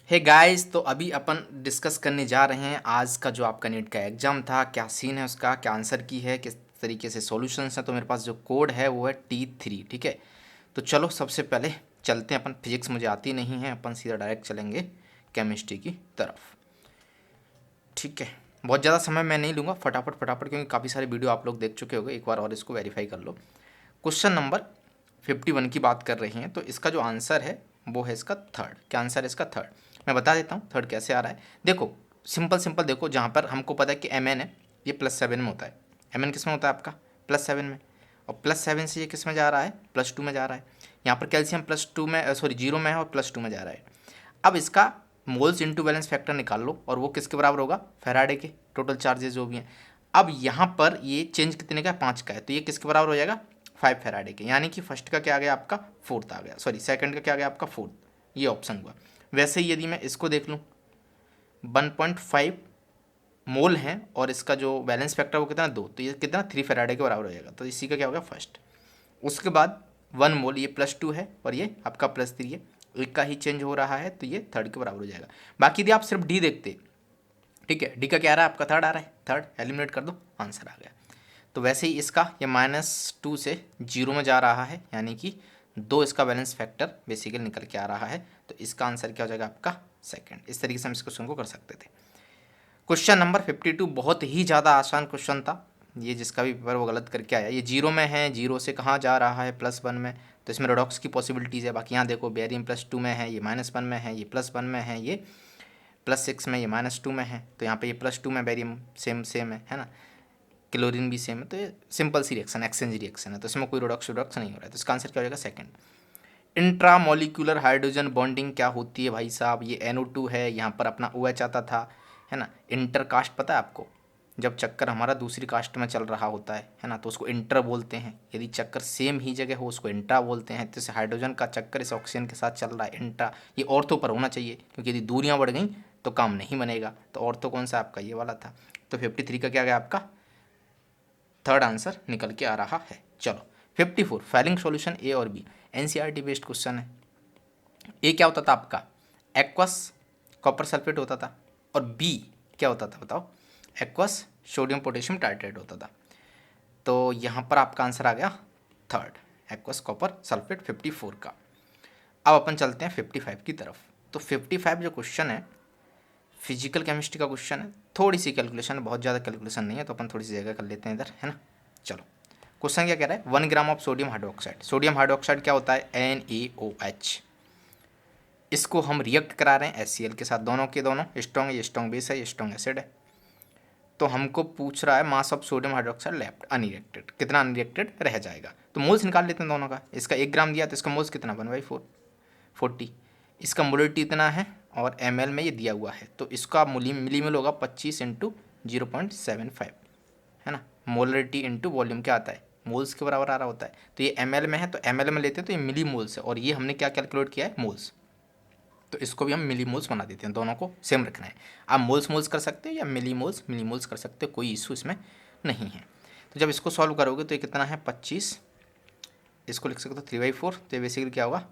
Hey guys, तो अभी अपन discuss करने जा रहे हैं आज का जो आपका नीट का एग्ज़ाम था, क्या सीन है उसका, क्या आंसर की है, किस तरीके से सॉल्यूशंस हैं। तो मेरे पास जो कोड है वो है T3। ठीक है, तो चलो सबसे पहले चलते हैं। अपन फिजिक्स मुझे आती नहीं है, अपन सीधा डायरेक्ट चलेंगे केमिस्ट्री की तरफ। ठीक है, बहुत ज़्यादा समय मैं नहीं लूँगा, फटाफट फटाफट, क्योंकि काफ़ी सारे वीडियो आप लोग देख चुके होंगे। एक बार और इसको वेरीफाई कर लो। क्वेश्चन नंबर 51 की बात कर रही हैं, तो इसका जो आंसर है वो है इसका थर्ड। क्या आंसर है इसका? थर्ड। मैं बता देता हूँ थर्ड कैसे आ रहा है। देखो, सिंपल सिंपल देखो, जहाँ पर हमको पता है कि एम एन है, ये +7 में होता है। एम एन किस में होता है आपका? +7 में। और +7 से ये किस में जा रहा है? +2 में जा रहा है। यहाँ पर कैल्शियम +2 में, सॉरी 0 में है और +2 में जा रहा है। अब इसका मोल्स इंटू बैलेंस फैक्टर निकाल लो, और वो किसके बराबर होगा? फैराडे के। टोटल चार्जेस जो भी हैं। अब यहाँ पर ये चेंज कितने का है? 5 का है, तो ये किसके बराबर हो जाएगा? 5 फैराडे के। यानी कि फर्स्ट का क्या आ गया आपका? फोर्थ आ गया, सॉरी सेकंड का क्या आ गया आपका? फोर्थ। ये ऑप्शन हुआ। वैसे ही यदि मैं इसको देख लूँ, 1.5 मोल है और इसका जो बैलेंस फैक्टर वो कितना? 2, तो ये कितना? 3 फैराडे के बराबर हो जाएगा। तो इसी का क्या होगा? फर्स्ट। उसके बाद 1 मोल, ये +2 है और ये आपका +3 है। एक का ही चेंज हो रहा है, तो ये थर्ड के बराबर हो जाएगा। बाकी यदि आप सिर्फ डी देखते, ठीक है, डी का क्या आ रहा है आपका? थर्ड आ रहा है। थर्ड एलिमिनेट कर दो, आंसर आ गया। तो वैसे ही इसका ये -2 से 0 में जा रहा है, यानी कि 2 इसका बैलेंस फैक्टर बेसिकली निकल के आ रहा है। तो इसका आंसर क्या हो जाएगा आपका? सेकंड। इस तरीके से हम इस क्वेश्चन को कर सकते थे। क्वेश्चन नंबर 52 बहुत ही ज़्यादा आसान क्वेश्चन था। ये जिसका भी पेपर वो गलत करके आया। ये 0 में है, 0 से कहाँ जा रहा है? +1 में। तो इसमें रेडॉक्स की पॉसिबिलिटीज़ है। बाकी यहाँ देखो, बेरियम +2 में है, ये -1 में है, ये +1 में है, ये +6 में, ये -2 में है। तो यहाँ पे ये +2 में बेरियम सेम सेम है ना। क्लोरीन भी सेम है। तो ये सिंपल सी रिएक्शन, एक्सचेंज रिएक्शन है, तो इसमें कोई रिडॉक्स नहीं हो रहा है। तो इसका आंसर क्या हो जाएगा? सेकंड। इंट्रामोलिकुलर हाइड्रोजन बॉन्डिंग क्या होती है भाई साहब? ये NO2 है, यहाँ पर अपना OH आता था, है ना। इंटर कास्ट पता है आपको? जब चक्कर हमारा दूसरी कास्ट में चल रहा होता है ना, तो उसको इंटर बोलते हैं। यदि चक्कर सेम ही जगह हो, उसको इंट्रा बोलते हैं। तो इस हाइड्रोजन का चक्कर इस ऑक्सीजन के साथ चल रहा है, इंट्रा। ये ऑर्थो पर होना चाहिए, क्योंकि यदि दूरियां बढ़ गई तो काम नहीं बनेगा। तो ऑर्थो कौन सा आपका? ये वाला था। तो 53 का क्या गया आपका? थर्ड आंसर निकल के आ रहा है। चलो 54 फाइलिंग सॉल्यूशन ए और बी, NCERT बेस्ड क्वेश्चन है। ए क्या होता था आपका? एक्वस कॉपर सल्फेट होता था। और बी क्या होता था बताओ? एक्वस सोडियम पोटेशियम टाइट्रेट होता था। तो यहाँ पर आपका आंसर आ गया थर्ड, एक्वस कॉपर सल्फेट 54 का। अब अपन चलते हैं 55 की तरफ। तो 55 जो क्वेश्चन है, फिजिकल केमिस्ट्री का क्वेश्चन है। थोड़ी सी कैलकुलेशन है, बहुत ज़्यादा कैलकुलेशन नहीं है, तो अपन थोड़ी सी जगह कर लेते हैं इधर, है ना। चलो, क्वेश्चन क्या कह रहा है? 1 gram of sodium hydroxide. Sodium hydroxide क्या होता है? NaOH। इसको हम रिएक्ट करा रहे हैं HCl के साथ। दोनों के दोनों स्ट्रॉन्ग है, ये स्ट्रॉन्ग बेस है, ये स्ट्रॉन्ग एसिड है। तो हमको पूछ रहा है mass of sodium hydroxide left unreacted, कितना अनरिएक्टेड रह जाएगा। तो मोल्स निकाल लेते हैं दोनों का। इसका 1 ग्राम दिया, तो इसका मोल्स कितना? 1/4 40। इसका मोलिटी इतना है और ml में ये दिया हुआ है, तो इसका मिलीमोल होगा 25 × 0.75, है ना। मोलरिटी इंटू वॉल्यूम क्या आता है? मोल्स के बराबर आ रहा होता है। तो ये ml में है, तो ml में लेते हैं, तो ये मिली मोल्स है। और ये हमने क्या कैलकुलेट किया है? मोल्स। तो इसको भी हम मिली मोल्स बना देते हैं, दोनों को सेम रखना है। आप मोल्स मोल्स कर सकते हैं या मिली मोल्स कर सकते हो, कोई इशू इसमें नहीं है। तो जब इसको सॉल्व करोगे तो ये कितना है? 25। इसको लिख सकते हो 3/4। तो ये बेसिकली क्या होगा?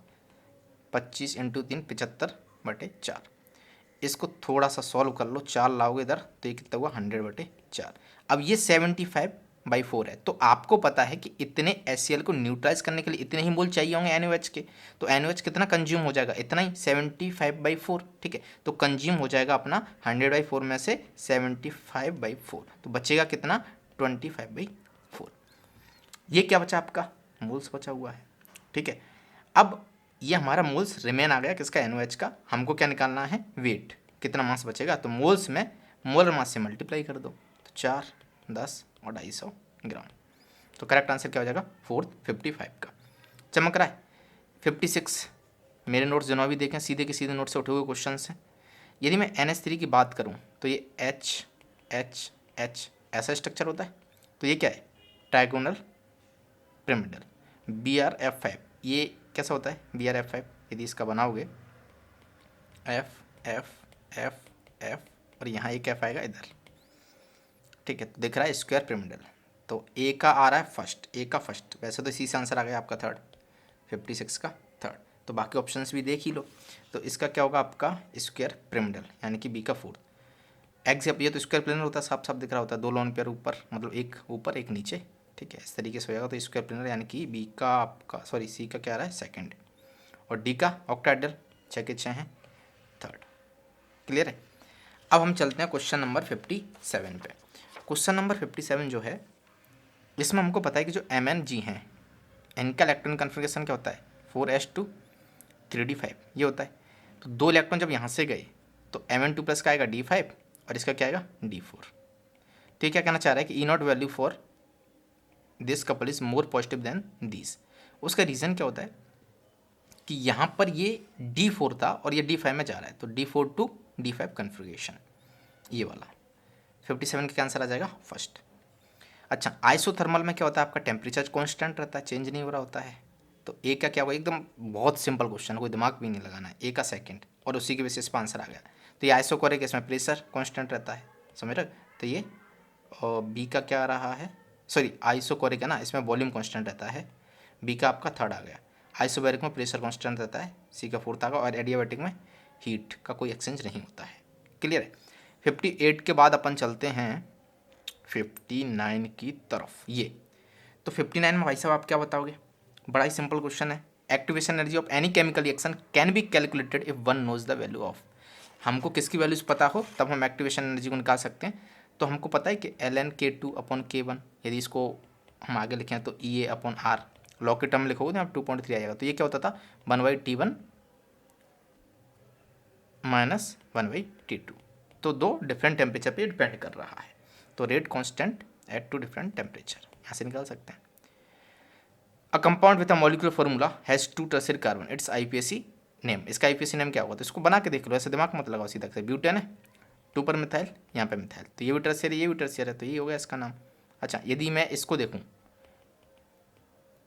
25 × 3 75/4। इसको थोड़ा सा सॉल्व कर लो, 4 लाओगे इधर, तो ये कितना हुआ? 100/4। अब ये 75/4 है। तो आपको पता है कि इतने HCl को न्यूट्रलाइज करने के लिए इतने ही मोल चाहिए होंगे NaOH के। तो NaOH कितना कंज्यूम हो जाएगा? इतना ही, 75/4। ठीक है, तो कंज्यूम हो जाएगा अपना 100/4 में से 75/4। तो बचेगा कितना? 25/4। ये क्या बचा आपका? मोल्स बचा हुआ है। ठीक है, अब ये हमारा मोल्स रिमेन आ गया किसका? NaOH का। हमको क्या निकालना है? वेट, कितना मास बचेगा। तो मोल्स में मोलर मास से मल्टीप्लाई कर दो, तो 4, 10 और 250 ग्राम। तो करेक्ट आंसर क्या हो जाएगा? फोर्थ 55 का। चमक रहा है। 56 मेरे नोट्स जो भी देखें, सीधे के सीधे नोट से उठे हुए क्वेश्चन हैं। यदि मैं NH3 की बात करूँ, तो ये H ऐसा स्ट्रक्चर होता है। तो ये क्या है? Trigonal pyramidal. BrF5 ये कैसा होता है? BrF5 यदि इसका बनाओगे, F और यहाँ एक F आएगा इधर। ठीक है, तो दिख रहा है स्क्वायर पिरामिडल। तो A का आ रहा है फर्स्ट, A का फर्स्ट। वैसे तो इसी से आंसर आ गया आपका थर्ड, 56 का थर्ड। तो बाकी ऑप्शंस भी देख ही लो। तो इसका क्या होगा आपका स्क्वायर पिरामिडल, यानी कि बी का फोर्थ। एक्स ये तो स्क्वायर प्लेनर होता है, साफ साफ दिख रहा होता है, 2 लोन पेयर ऊपर, मतलब एक ऊपर एक नीचे, ठीक है, इस तरीके से हो जाएगा। तो स्क्वायर प्लेनर यानी कि बी का आपका सी का क्या आ रहा है सेकंड, और डी का ऑक्टाहेड्रल 6 के 6 हैं थर्ड। क्लियर है। अब हम चलते हैं क्वेश्चन नंबर 57 पे। क्वेश्चन नंबर 57 जो है, इसमें हमको पता है कि जो एम एन जी हैं, इनका इलेक्ट्रॉन कन्फिगरेशन क्या होता है 4s2 3d5 ये होता है। तो 2 इलेक्ट्रॉन जब यहाँ से गए तो Mn2 प्लस का आएगा d5 और इसका क्या आएगा d4। तो ये क्या कहना चाह रहा है कि E0 value for this couple is more positive than this. उसका रीज़न क्या होता है कि यहाँ पर ये d4 था और ये d5 में जा रहा है, तो d4 टू d5 कन्फिगरेशन, ये वाला 57 का आंसर आ जाएगा फर्स्ट। अच्छा, आइसोथर्मल में क्या होता है आपका टेम्परेचर कांस्टेंट रहता है, चेंज नहीं हो रहा होता है। तो ए का क्या होगा, एकदम बहुत सिंपल क्वेश्चन, कोई दिमाग भी नहीं लगाना है, ए का सेकंड और उसी के बेसिस पर आंसर आ गया। तो ये आइसोकोरिक, इसमें प्रेशर कांस्टेंट रहता है, समझ रहे। तो ये बी का क्या आ रहा है, सॉरी आइसोकोरिक है ना, इसमें वॉल्यूम कांस्टेंट रहता है, बी का आपका थर्ड आ गया। आइसोबैरिक में प्रेशर कांस्टेंट रहता है, सी का फोर्थ आ गया, और एडियाबैटिक में हीट का कोई एक्सचेंज नहीं होता है। क्लियर है। 58 के बाद अपन चलते हैं 59 की तरफ। ये तो 59 में भाई साहब आप क्या बताओगे, बड़ा ही सिंपल क्वेश्चन है। Activation energy of any chemical reaction can be calculated if one knows the value of. हमको किसकी वैल्यूज पता हो तब हम एक्टिवेशन एनर्जी को निकाल सकते हैं। तो हमको पता है कि ln K2 अपॉन K1, यदि इसको हम आगे लिखें तो EA अपॉन R, लॉ के टर्म लिखोगे तो आप 2.3 आ जाएगा। तो ये क्या होता था 1/T1 माइनस 1/T2। तो 2 डिफरेंट टेम्परेचर पे डिपेंड कर रहा है, तो rate constant eight 2 different temperature, यहाँ से निकाल सकते हैं। A compound with a molecular formula has 2 tertiary carbon, it's IUPAC name. इसका आईपीएसी नेम क्या होगा, तो इसको बना के देख लो, ऐसे दिमाग मत लगाओ, सीधा से ब्यूटेन है, 2 पर मिथाइल, यहाँ पे मिथाइल, तो ये भी टर्शियरी ये भी टर्शियरी है, तो ये हो गया इसका नाम। अच्छा, यदि मैं इसको देखूँ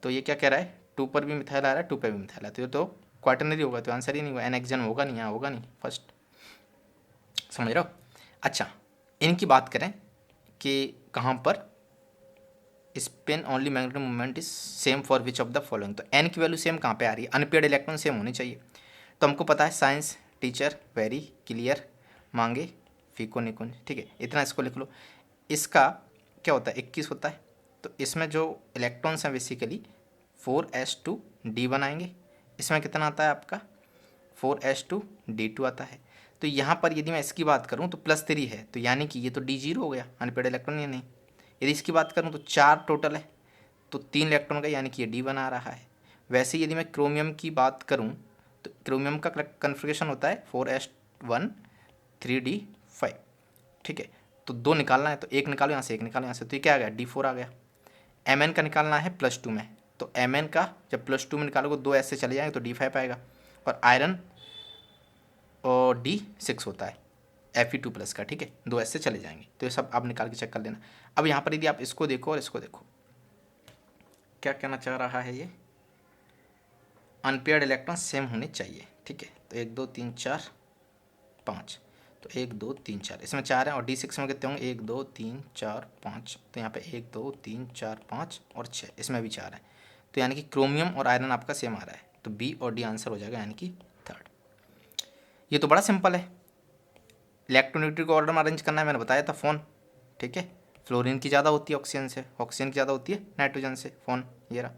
तो ये क्या कह रहा है 2 पर भी मिथाइल आ रहा है 2 पर भी मिथाइल है, तो ये तो क्वाटरनरी होगा, तो आंसर ही नहीं होगा, एनेक्जन होगा नहीं, यहाँ होगा नहीं फर्स्ट, समझ रहे हो। अच्छा, इनकी बात करें कि कहाँ पर spin only magnetic movement is same for which of the following. तो एन की वैल्यू सेम कहाँ पे आ रही है, अनपेयर्ड इलेक्ट्रॉन सेम होनी चाहिए। तो हमको पता है साइंस टीचर वेरी क्लियर मांगे फीको निकुंज, ठीक है, इतना इसको लिख लो। इसका क्या होता है 21 होता है, तो इसमें जो इलेक्ट्रॉन्स हैं बेसिकली 4s2d बनाएंगे। इसमें कितना आता है आपका 4s2d2 आता है। तो यहाँ पर यदि मैं इसकी बात करूँ तो +3 है, तो यानी कि ये तो d0 हो गया, अनपेयर्ड इलेक्ट्रॉन ये नहीं। यदि इसकी बात करूँ तो 4 टोटल है, तो 3 इलेक्ट्रॉन का, यानी कि ये d बना रहा है। वैसे यदि मैं क्रोमियम की बात करूँ तो क्रोमियम का कन्फिगरेशन होता है 4s1 3d5, ठीक है। तो 2 निकालना है, तो 1 निकालो यहाँ से 1 निकालो यहाँ से, तो ये क्या आ गया d4 आ गया। Mn का निकालना है +2 में, तो Mn का जब +2 में निकालोगे 2 ऐसे चले जाएंगे तो d5 आएगा। और आयरन और d6 होता है Fe2+ का, ठीक है, 2 ऐसे चले जाएंगे, तो ये सब आप निकाल के चेक कर लेना। अब यहाँ पर यदि आप इसको देखो और इसको देखो, क्या कहना चाह रहा है ये, अनपेयर्ड इलेक्ट्रॉन सेम होने चाहिए, ठीक है। तो 1 2 3 4 5, तो 1 2 3 4, इसमें 4 हैं, और d6 में कितने होंगे 1 2 3 4 5, तो यहाँ पे 1 2 3 4 5 और 6, इसमें भी 4 है, तो यानी कि क्रोमियम और आयरन आपका सेम आ रहा है, तो बी और डी आंसर हो जाएगा, यानी कि थर्ड। ये तो बड़ा सिंपल है, इलेक्ट्रोनेगेटिव ऑर्डर में अरेंज करना है, मैंने बताया था फोन, ठीक है। फ्लोरीन की ज़्यादा होती है ऑक्सीजन से, ऑक्सीजन की ज़्यादा होती है नाइट्रोजन से, फोन ये रहा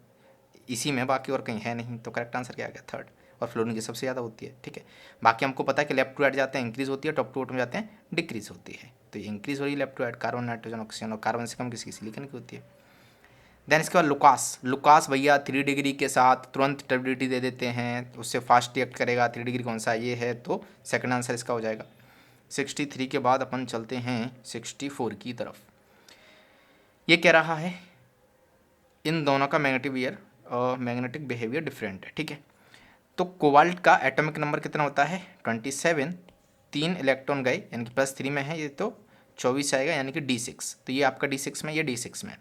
इसी में, बाकी और कहीं है नहीं, तो करेक्ट आंसर क्या आ गया थर्ड। और फ्लोरीन की सबसे ज़्यादा होती है, ठीक है। बाकी हमको पता है कि लेफ्ट टू राइट जाते हैं इंक्रीज होती है, टॉप टू बॉटम जाते हैं डिक्रीज होती है, तो ये इंक्रीज हो रही है left to right, carbon nitrogen oxygen, और कार्बन से कम किसी सिलिकॉन की होती है। देन इसके बाद लुकास भैया 3 डिग्री के साथ तुरंत स्टेबिलिटी दे देते हैं, उससे फास्ट रिएक्ट करेगा। 3 डिग्री कौन सा ये है, तो सेकंड आंसर इसका हो जाएगा। 63 के बाद अपन चलते हैं 64 की तरफ। ये कह रहा है इन दोनों का मैग्नेटिक बिहेवियर डिफरेंट है, ठीक है। तो कोबाल्ट का एटॉमिक नंबर कितना होता है 27, 3 इलेक्ट्रॉन गए, यानी कि +3 में है ये, तो 24 आएगा, यानी कि d6। तो ये आपका d6 में, ये d6 में,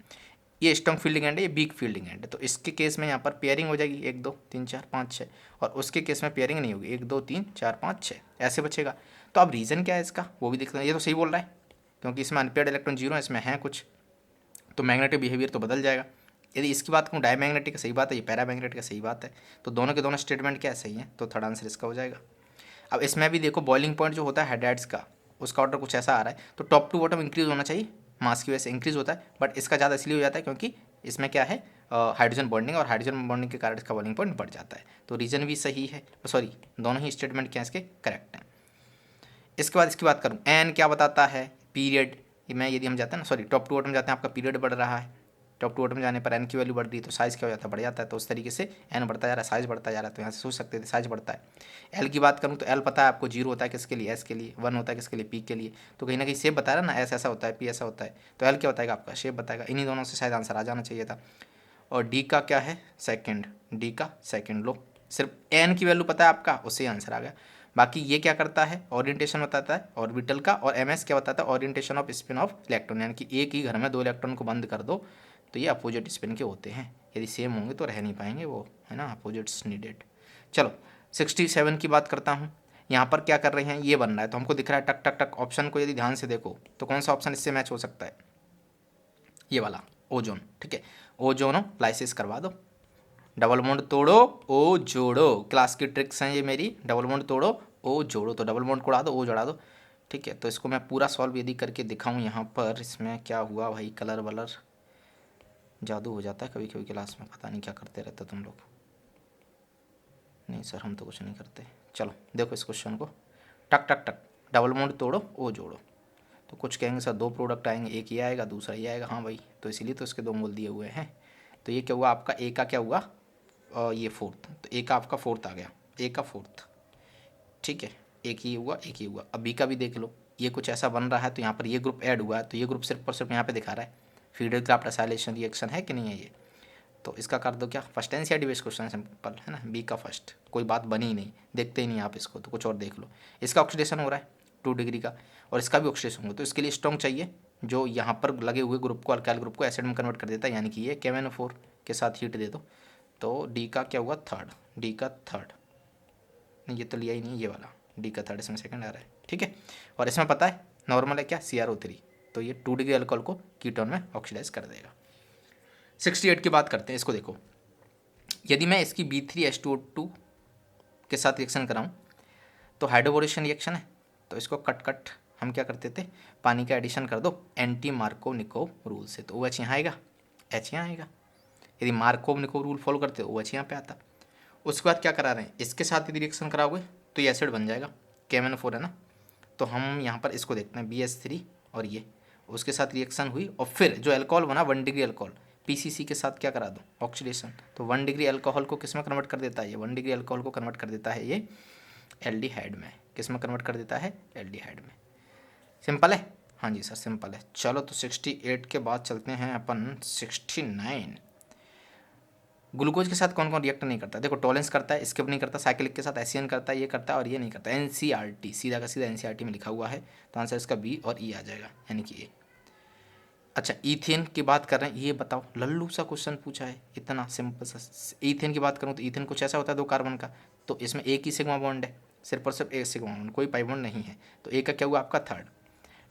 ये स्ट्रॉन्ग फील्डिंग एंड है, ये वीक फील्डिंग एंड है। तो इसके केस में यहाँ पर पेयरिंग हो जाएगी 1 2 3 4 5 6, और उसके केस में पेयरिंग नहीं होगी 1 2 3 4 5 6, ऐसे बचेगा। तो अब रीज़न क्या है इसका वो भी देखते हैं। ये तो सही बोल रहा है, क्योंकि इसमें अनपेयर्ड इलेक्ट्रॉन 0 है, इसमें है कुछ, तो मैग्नेटिक बिहेवियर तो बदल जाएगा। यदि इसकी बात करूँ डायमैग्नेटिक का सही बात है, ये पैरामैग्नेटिक का सही बात है, तो दोनों के दोनों स्टेटमेंट क्या सही है, तो थर्ड आंसर इसका हो जाएगा। अब इसमें भी देखो बॉइलिंग पॉइंट जो होता है हेडलाइट्स का, उसका ऑर्डर कुछ ऐसा आ रहा है, तो टॉप टू बॉटम इंक्रीज होना चाहिए, मास की वजह से इंक्रीज होता है, बट इसका ज़्यादा इसलिए हो जाता है क्योंकि इसमें क्या है हाइड्रोजन बॉन्डिंग, और हाइड्रोजन बॉन्डिंग के कारण इसका बॉइलिंग पॉइंट बढ़ जाता है, तो रीजन भी सही है, सॉरी दोनों ही स्टेटमेंट क्या इसके करेक्ट हैं। इसके बाद इसकी बात करूँ एन क्या बताता है, पीरियड में यदि हम जाते हैं ना, सॉरी टॉप टू बॉटम जाते हैं, आपका पीरियड बढ़ रहा है, टॉप टू बॉटम जाने पर एन की वैल्यू बढ़ रही है, तो साइज़ क्या हो जाता है, बढ़ जाता है, तो उस तरीके से एन बढ़ता जा रहा है, साइज़ बढ़ता जा रहा है, तो यहाँ से सोच सकते थे साइज़ बढ़ता है। एल की बात करूँ तो एल पता है आपको, जीरो होता है किसके लिए, एस के लिए, वन होता है किसके लिए, पी के लिए, तो कहीं ना कहीं शेप बता रहा है ना, एस ऐसा होता है, पी ऐसा होता है, तो एल क्या बताएगा आपका, शेप बताएगा। इन्हीं दोनों से शायद आंसर आ जाना चाहिए था। और डी का क्या है, सेकेंड, डी का सेकेंड लो, सिर्फ एन की वैल्यू पता है आपका, उससे आंसर आ गया। बाकी ये क्या करता है, ओरिएंटेशन बताता है ऑर्बिटल का, और एम एस क्या बताता है, orientation off spin off electron, यानी कि एक ही घर में दो इलेक्ट्रॉन को बंद कर दो तो ये अपोजिट स्पिन के होते हैं, यदि सेम होंगे तो रह नहीं पाएंगे वो, है ना, अपोजिट्स नीडेड। चलो 67 की बात करता हूँ। यहाँ पर क्या कर रहे हैं, ये बन रहा है, तो हमको दिख रहा है टक टक टक, ऑप्शन को यदि ध्यान से देखो तो कौन सा ऑप्शन इससे मैच हो सकता है, ये वाला ओजोन, ठीक है, ओजोनो लाइसिस करवा दो, डबल बॉन्ड तोड़ो ओ जोड़ो, क्लास की ट्रिक्स हैं ये मेरी, डबल बॉन्ड तोड़ो ओ जोड़ो, तो डबल बॉन्ड को उड़ा दो ओ जोड़ा दो, ठीक है। तो इसको मैं पूरा सॉल्व यदि करके दिखाऊं यहाँ पर, इसमें क्या हुआ भाई, कलर वलर जादू हो जाता है कभी कभी क्लास में, पता नहीं क्या करते रहते तुम लोग। नहीं सर हम तो कुछ नहीं करते। चलो देखो इस क्वेश्चन को, टक टक टक, डबल बॉन्ड तोड़ो ओ जोड़ो, तो कुछ कहेंगे सर दो प्रोडक्ट आएंगे, एक ये आएगा दूसरा ये आएगा, हाँ भाई, तो इसीलिए तो इसके दो मोल दिए हुए हैं। तो ये क्या हुआ आपका, ए का क्या हुआ, ये फोर्थ, तो ए का आपका फोर्थ आ गया, ए का फोर्थ, ठीक है, एक ही हुआ एक ही हुआ। अब बी का भी देख लो, ये कुछ ऐसा बन रहा है, तो यहाँ पर ये ग्रुप ऐड हुआ है, तो ये ग्रुप सिर्फ और सिर्फ यहाँ पे दिखा रहा है, फीडर क्राफ्ट एसाइलेशन रिएक्शन है कि नहीं है ये, तो इसका कर दो क्या, first NCERT based question simple है ना, बी का फर्स्ट, कोई बात बनी ही नहीं, देखते ही नहीं आप इसको, तो कुछ और देख लो। इसका ऑक्सीडेशन हो रहा है 2 डिग्री का, और इसका भी ऑक्सीडेशन होगा, तो इसके लिए स्ट्रॉन्ग चाहिए जो यहाँ पर लगे हुए ग्रुप को, अल्काइल ग्रुप को एसिड में कन्वर्ट कर देता है, यानी कि ये KMnO4 के साथ हीट दे दो, तो डी का क्या हुआ थर्ड, डी का थर्ड, नहीं ये तो लिया ही नहीं, ये वाला डी का थर्ड इसमें सेकंड आ रहा है, ठीक है। और इसमें पता है नॉर्मल है क्या, CrO3, तो ये 2 डिग्री अल्कोहल को कीटोन में ऑक्सीडाइज कर देगा। 68 की बात करते हैं, इसको देखो, यदि मैं इसकी B3H2O2 के साथ रिएक्शन कराऊं तो हाइड्रोबोरेशन रिएक्शन है, तो इसको कट कट हम क्या करते थे, पानी का एडिशन कर दो एंटी मार्कोव-निकोव रूल से, तो OH यहाँ आएगा, H यहाँ आएगा, यदि मार्कोव-निकोव रूल फॉलो करते हो OH यहाँ पे आता। उसके बाद क्या करा रहे हैं, इसके साथ यदि रिएक्शन कराओगे तो ये एसिड बन जाएगा, KMnO4 है ना, तो हम यहाँ पर इसको देखते हैं BH3 और ये, उसके साथ रिएक्शन हुई, और फिर जो अल्कोहल बना 1 डिग्री अल्कोहल PCC के साथ क्या करा दो, ऑक्सीडेशन, तो 1 डिग्री अल्कोहल को किस में कन्वर्ट कर देता है, ये 1 डिग्री अल्कोहल को कन्वर्ट कर देता है ये एल्डिहाइड में, किस में कन्वर्ट कर देता है, एल्डिहाइड में। सिंपल है, हाँ जी सर सिंपल है। चलो तो 68 के बाद चलते हैं अपन 69। ग्लूकोज के साथ कौन कौन रिएक्ट नहीं करता, देखो टॉलेंस करता है, स्किप नहीं करता, साइक्लिक के साथ एसियन करता है, ये करता है और ये नहीं करता, NCERT सीधा का सीधा NCERT में लिखा हुआ है, तो आंसर इसका बी और ई आ जाएगा, यानी कि ए। अच्छा ईथेन की बात कर रहे हैं, ये बताओ लल्लू सा क्वेश्चन पूछा है, इतना सिंपल सा। ईथेन की बात करूँ तो ईथेन कुछ ऐसा होता है 2 कार्बन का, तो इसमें एक ही सिग्मा बॉन्ड है, सिर्फ और सिर्फ एक सिग्मा बॉन्ड, कोई पाई बॉन्ड नहीं है, तो ए का क्या हुआ आपका थर्ड,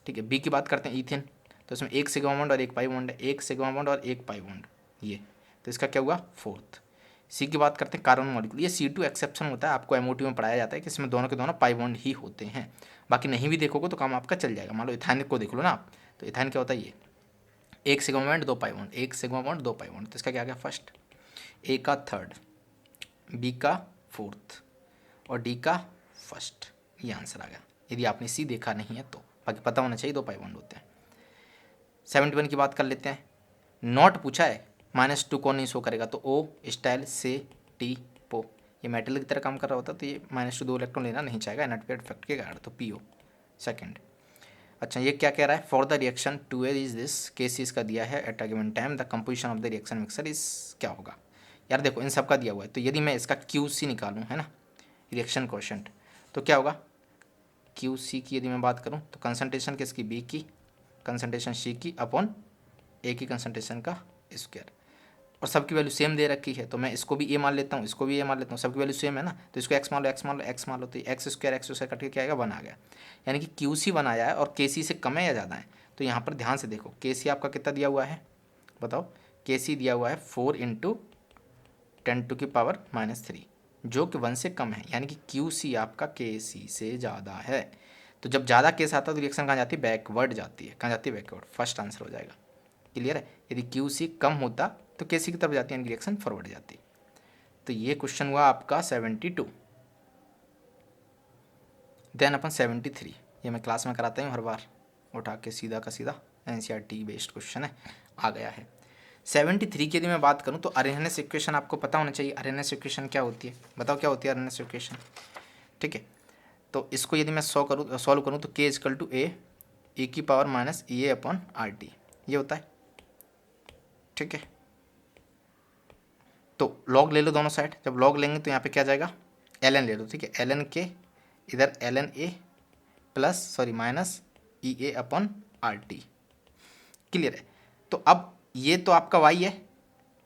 ठीक है। बी की बात करते हैं ईथेन, तो इसमें एक सिग्मा बॉन्ड और एक पाई बॉन्ड है, एक सिग्मा बॉन्ड और एक पाई बॉन्ड, ये, तो इसका क्या हुआ फोर्थ। सी की बात करते हैं कार्बन मॉलिक्यूल, ये C2 एक्सेप्शन होता है, आपको MOT में पढ़ाया जाता है कि इसमें दोनों के दोनों पाई बॉन्ड ही होते हैं, बाकी नहीं भी देखोगे तो काम आपका चल जाएगा। मान लो इथाइन को देख लो ना आप, तो इथाइन क्या होता है, ये एक सिग्मा बॉन्ड 2 पाई बॉन्ड, एक सिग्मा बॉन्ड 2 पाई बॉन्ड, तो इसका क्या गया फर्स्ट, ए का थर्ड, बी का फोर्थ और डी का फर्स्ट, ये आंसर आ गया, यदि आपने सी देखा नहीं है तो, बाकी पता होना चाहिए 2 पाई बॉन्ड होते हैं। 71 की बात कर लेते हैं, नॉट पूछा है, -2 कौन नहीं शो करेगा, तो ओ स्टाइल से टी पो, ये मेटल की तरह काम कर रहा होता, तो ये -2 2 इलेक्ट्रॉन लेना नहीं चाहेगा इनएडवेट इफेक्ट के कारण, तो PO सेकंड। अच्छा ये क्या कह रहा है, for the reaction to A is this case इसका दिया है, at a given time the composition of the reaction mixture इस क्या होगा। यार देखो इन सब का दिया हुआ है, तो यदि मैं इसका QC निकालूँ, है ना, रिएक्शन कोशेंट, तो क्या होगा, QC की यदि मैं बात करूँ तो कंसनट्रेशन किसकी, बी की, कंसनट्रेशन C की अपॉन ए की कंसनट्रेशन का स्क्वायर, और सबकी वैल्यू सेम दे रखी है, तो मैं इसको भी ए मान लेता हूँ, इसको भी ए मान लेता हूँ, सबकी वैल्यू सेम है ना, तो इसको एक्स मान लो, एक्स मान लो, एक्स मान लो, तो एक्स स्क्वायर कट के क्या आएगा 1 आ गया, यानी कि QC 1 आया है, और KC से कम है या ज़्यादा है, तो यहाँ पर ध्यान से देखो KC आपका कितना दिया हुआ है, बताओ के सी दिया हुआ है 4 इंटू 10⁻³ जो कि 1 से कम है, यानी कि क्यू सी आपका के सी से ज़्यादा है। तो जब ज़्यादा केस आता है तो रिएक्शन कहाँ जाती है, बैकवर्ड जाती है। कहाँ जाती है, बैकवर्ड। फर्स्ट आंसर हो जाएगा। क्लियर है। यदि क्यू सी कम होता तो के सी की तरफ जाती है, यानी रिएक्शन फॉरवर्ड जाती। तो ये क्वेश्चन हुआ आपका 72। देन अपन 73, ये मैं क्लास में कराता हूँ हर बार, उठा के सीधा का सीधा एनसीईआरटी बेस्ड क्वेश्चन है, आ गया है। 73 की यदि मैं बात करूँ तो अरेनस इक्वेशन आपको पता होना चाहिए। अरेनस इक्वेशन क्या होती है, बताओ क्या होती है अरेनस इक्वेशन। ठीक है, तो इसको यदि मैं सॉल्व करूँ तो के इजकल टू ए की power minus E A upon R T, ये होता है। ठीक है, तो लॉग ले लो दोनों साइड। जब लॉग लेंगे तो यहाँ पे क्या जाएगा, एल एन ले लो। ठीक है, एल एन के इधर L N A minus E A upon R T. Clear है। तो अब ये तो आपका वाई है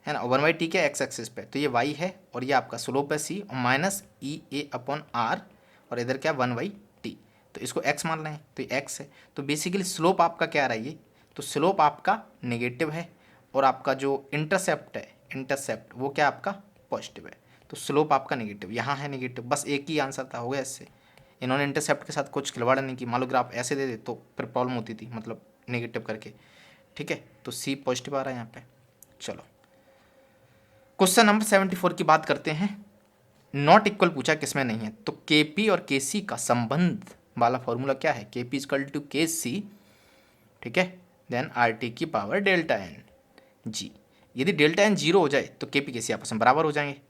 ना, 1/t के एक्स एक्सिस पे, तो ये वाई है और ये आपका स्लोप है सी, और minus E A upon R, और इधर क्या 1/t, तो इसको x मान रहे हैं तो ये x है। तो बेसिकली स्लोप आपका क्या आ रहा है ये, तो स्लोप आपका नेगेटिव है और आपका जो इंटरसेप्ट है, इंटरसेप्ट वो क्या आपका पॉजिटिव है। तो स्लोप आपका नेगेटिव, यहाँ है नेगेटिव, बस एक ही आंसर था, हो गया इससे। इन्होंने इंटरसेप्ट के साथ कुछ खिलवाड़ नहीं की, मान लो ग्राफ ऐसे दे दे तो फिर प्रॉब्लम होती थी, मतलब नेगेटिव करके। ठीक है, तो सी पॉजिटिव आ रहा है यहाँ पे। चलो क्वेश्चन नंबर 74 की बात करते हैं। नॉट इक्वल पूछा, किसमें नहीं है, तो केपी और केसी का संबंध वाला फॉर्मूला क्या है, केपी इजकल टू के सी। ठीक है, देन आर टी की पावर डेल्टा एन जी। यदि डेल्टा एन जीरो हो जाए तो केपी केसी आपस में बराबर हो जाएंगे।